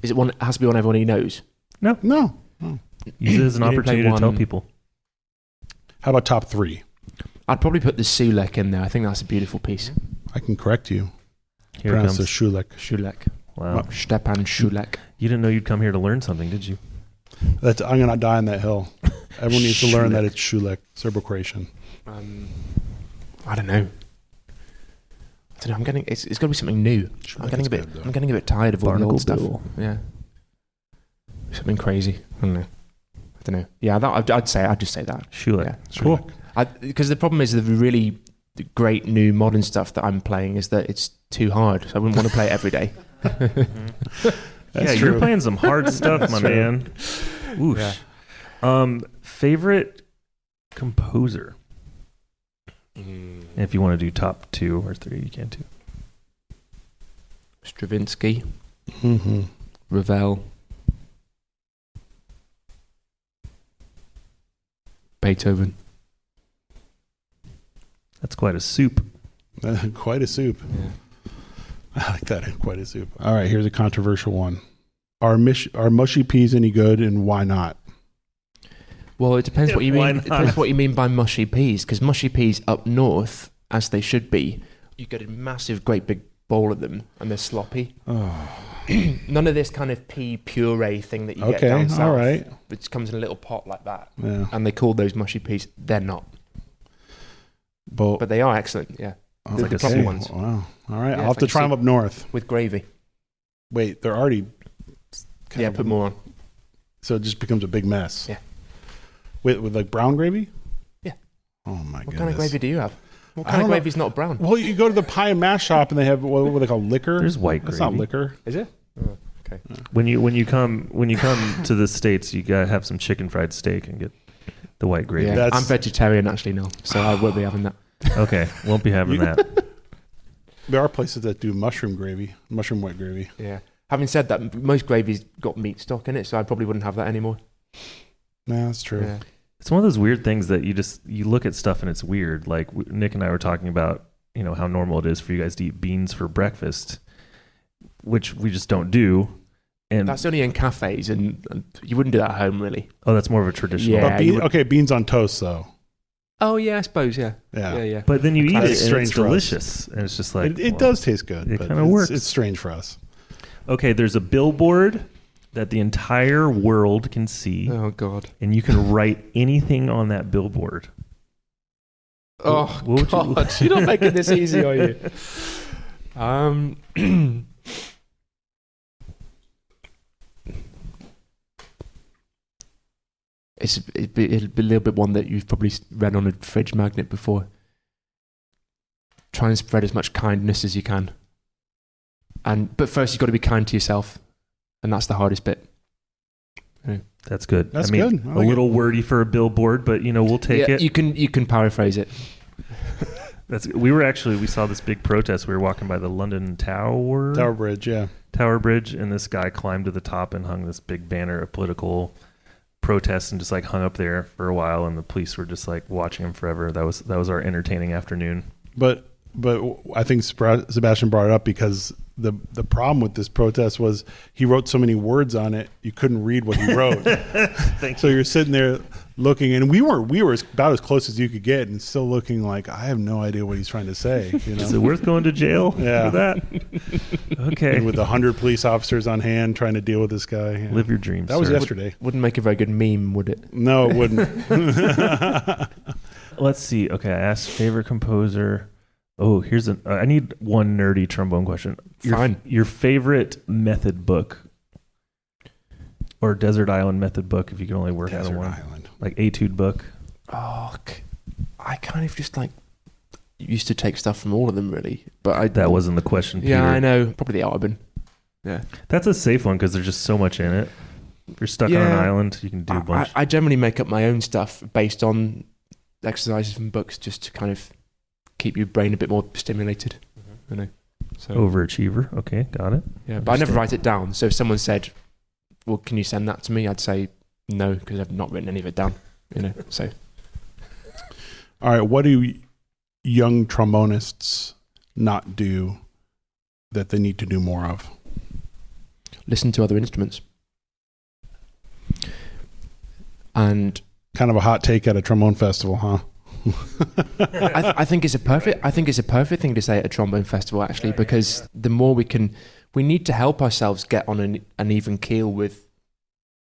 S3: Is it one? It has to be one everyone knows.
S2: No.
S1: Use it as an opportunity to tell people.
S2: How about top 3?
S3: I'd probably put the Sulek in there. I think that's a beautiful piece.
S2: I can correct you.
S1: Here it comes.
S2: The Sulek.
S3: Sulek.
S1: Wow.
S3: Stepan Sulek.
S1: You didn't know you'd come here to learn something, did you?
S2: I'm going to die on that hill. Everyone needs to learn that it's Sulek, Serbo-Croatian.
S3: I don't know. It's got to be something new. I'm getting a bit tired of all the old stuff. Yeah. Something crazy. I don't know. Yeah, I'd just say that.
S1: Sulek.
S3: Yeah.
S1: Cool.
S3: Because the problem is the really great new modern stuff that I'm playing is that it's too hard. So I wouldn't want to play it every day.
S2: That's
S1: true. You're playing some hard stuff, my man. Whoosh. Yeah. Favorite composer? If you want to do top 2 or 3, you can too.
S3: Stravinsky. Ravel. Beethoven.
S1: That's quite a soup.
S2: Quite a soup.
S3: Yeah.
S2: I like that. Quite a soup. All right, here's a controversial one. Are mushy peas any good, and why not?
S3: Well, it depends what you mean. It depends what you mean by mushy peas, because mushy peas up north, as they should be, you get a massive, great big bowl of them, and they're sloppy.
S2: Oh.
S3: None of this kind of pea puree thing that you get down south.
S2: All right.
S3: It comes in a little pot like that.
S2: Yeah.
S3: And they call those mushy peas. They're not.
S2: But
S3: they are excellent, yeah.
S2: They're
S3: the proper ones.
S2: Wow. All right,
S3: Yeah,
S2: I'll have to try them up north.
S3: With gravy.
S2: Wait, they're already...
S3: put more on.
S2: So it just becomes a big mess.
S3: Yeah.
S2: With like brown gravy?
S3: Yeah.
S2: Oh my goodness.
S3: What kind of gravy do you have? What kind of gravy is not brown?
S2: Well, you go to the pie and mash shop and they have what they call liquor.
S1: There's white gravy.
S2: That's not liquor.
S3: Is it? Oh, okay.
S2: Yeah.
S1: When you come to the States, you gotta have some chicken fried steak and get the white gravy.
S3: Yeah, I'm vegetarian actually now, so I won't be having that.
S1: Okay, won't be having that.
S2: There are places that do mushroom white gravy.
S3: Yeah. Having said that, most gravy's got meat stock in it, so I probably wouldn't have that anymore.
S2: No, that's true.
S3: Yeah.
S1: It's one of those weird things that you look at stuff and it's weird. Like Nick and I were talking about, how normal it is for you guys to eat beans for breakfast, which we just don't do. And
S3: that's only in cafes, and you wouldn't do that at home, really.
S1: Oh, that's more of a traditional.
S3: Yeah.
S2: But beans on toast, though.
S3: Oh yeah, I suppose. Yeah.
S2: Yeah.
S1: But then you eat it,
S2: It's
S1: and
S2: strange
S1: it's
S2: for us.
S1: delicious, and it's just like
S2: It does taste good.
S1: it
S2: but
S1: kinda works.
S2: It's strange for us.
S1: Okay, there's a billboard that the entire world can see,
S3: Oh God.
S1: and you can write anything on that billboard.
S3: Oh
S1: What would you-
S3: God. You're not making this easy, are you? It'd be a little bit one that you've probably read on a fridge magnet before. Try and spread as much kindness as you can. But first you've got to be kind to yourself, and that's the hardest bit.
S1: That's good.
S2: That's
S1: I mean,
S2: good. I
S1: a
S2: like
S1: little wordy for a billboard, but we'll take it.
S3: You can paraphrase it.
S1: We saw this big protest. We were walking by the London
S2: Tower Bridge, yeah.
S1: Tower Bridge, and this guy climbed to the top and hung this big banner of political protest and just like hung up there for a while, and the police were just like watching him forever. That was our entertaining afternoon.
S2: But I think Sebastian brought it up because the problem with this protest was he wrote so many words on it you couldn't read what he wrote. So you're sitting there looking, and we were about as close as you could get, and still looking like I have no idea what he's trying to say.
S1: Is it worth going to jail for that? Okay.
S2: And with 100 police officers on hand trying to deal with this guy. Yeah.
S1: Live your dreams.
S2: That was
S1: sir.
S2: yesterday.
S3: Wouldn't make a very good meme, would it?
S2: No, it wouldn't.
S1: Let's see. Okay, I asked favorite composer. Oh, I need one nerdy trombone question.
S3: Fine.
S1: Your favorite method book or Desert Island method book, if you can only work out of one.
S2: Island.
S1: Like etude book.
S3: Oh, I kind of just used to take stuff from all of them, really. But
S1: That wasn't the question, Peter.
S3: Yeah, I know. Probably the Arbin. Yeah.
S1: That's a safe one because there's just so much in it. If you're stuck on an island, you can do a bunch.
S3: I generally make up my own stuff based on exercises from books just to kind of keep your brain a bit more stimulated. So
S1: Overachiever. Okay, got it.
S3: yeah, but I never write it down. So if someone said, well, can you send that to me? I'd say no, because I've not written any of it down. So
S2: All right, what do young trombonists not do that they need to do more of?
S3: listen to other instruments. And
S2: kind of a hot take at a trombone festival, huh?
S3: I think it's a perfect thing to say at a trombone festival, actually, because the more we need to help ourselves get on an even keel with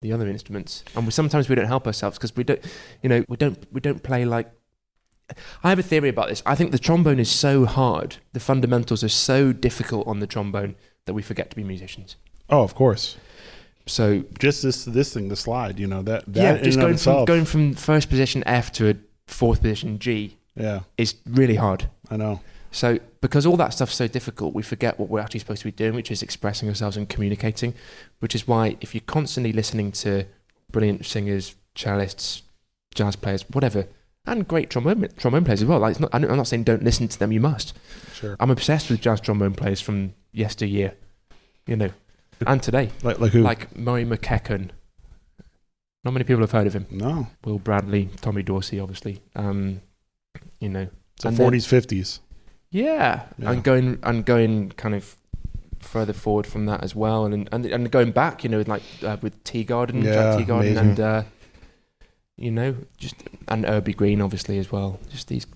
S3: the other instruments, and sometimes we don't help ourselves because we don't play like. I have a theory about this. I think the trombone is so hard, the fundamentals are so difficult on the trombone that we forget to be musicians.
S2: Oh, of course.
S3: So
S2: just this thing, the slide, that
S3: just going from first position F to a fourth position G, is really hard.
S2: I know.
S3: So because all that stuff's so difficult, we forget what we're actually supposed to be doing, which is expressing ourselves and communicating. Which is why if you're constantly listening to brilliant singers, cellists, jazz players, whatever, and great trombone players as well. Like I'm not saying don't listen to them. You must.
S2: Sure.
S3: I'm obsessed with jazz trombone players from yesteryear, and today.
S2: Like who?
S3: Like Murray McKechnie. Not many people have heard of him.
S2: No.
S3: Will Bradley, Tommy Dorsey, obviously.
S2: So
S3: and
S2: 40s, 50s.
S3: Yeah, and going kind of further forward from that as well, and going back, with Teagarden, Jack Teagarden, and and Irby Green, obviously as well. Just these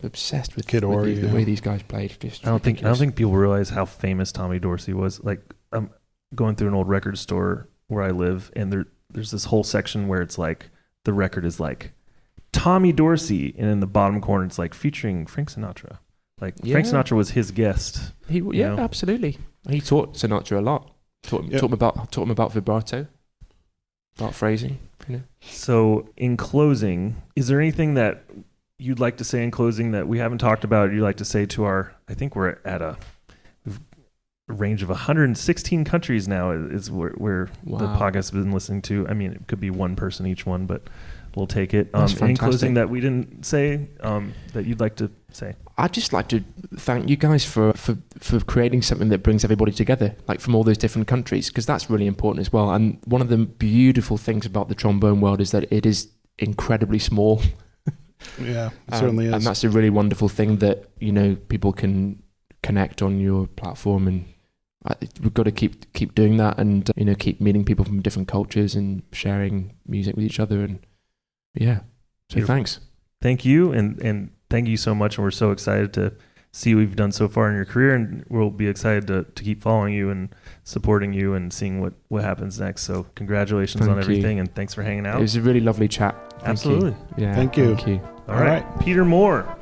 S3: obsessed with
S2: Kid Ory,
S3: the way these guys played. Just
S1: I don't think people realize how famous Tommy Dorsey was. Like I'm going through an old record store where I live, and there's this whole section where it's like the record is like Tommy Dorsey, and in the bottom corner it's like featuring Frank Sinatra. Like Frank Sinatra was his guest.
S3: Absolutely. He taught Sinatra a lot. Taught him about vibrato, about phrasing.
S1: So in closing, is there anything that you'd like to say in closing that we haven't talked about? You'd like to say to I think we're at a range of 116 countries now is where the podcast has been listening to. I mean, it could be one person each one, but we'll take it. In closing that we didn't say that you'd like to say?
S3: I'd just like to thank you guys for creating something that brings everybody together, like from all those different countries, because that's really important as well. And one of the beautiful things about the trombone world is that it is incredibly small.
S2: Yeah, it certainly is.
S3: And that's a really wonderful thing that, people can connect on your platform, and we've got to keep doing that, and keep meeting people from different cultures and sharing music with each other, and so thanks.
S1: thank you, and thank you so much. And we're so excited to see what you've done so far in your career, and we'll be excited to keep following you and supporting you and seeing what happens next. So congratulations on everything, and thanks for hanging out.
S3: It was a really lovely chat.
S1: Absolutely.
S3: Yeah.
S2: Thank you.
S3: Thank you.
S1: All right. Peter Moore.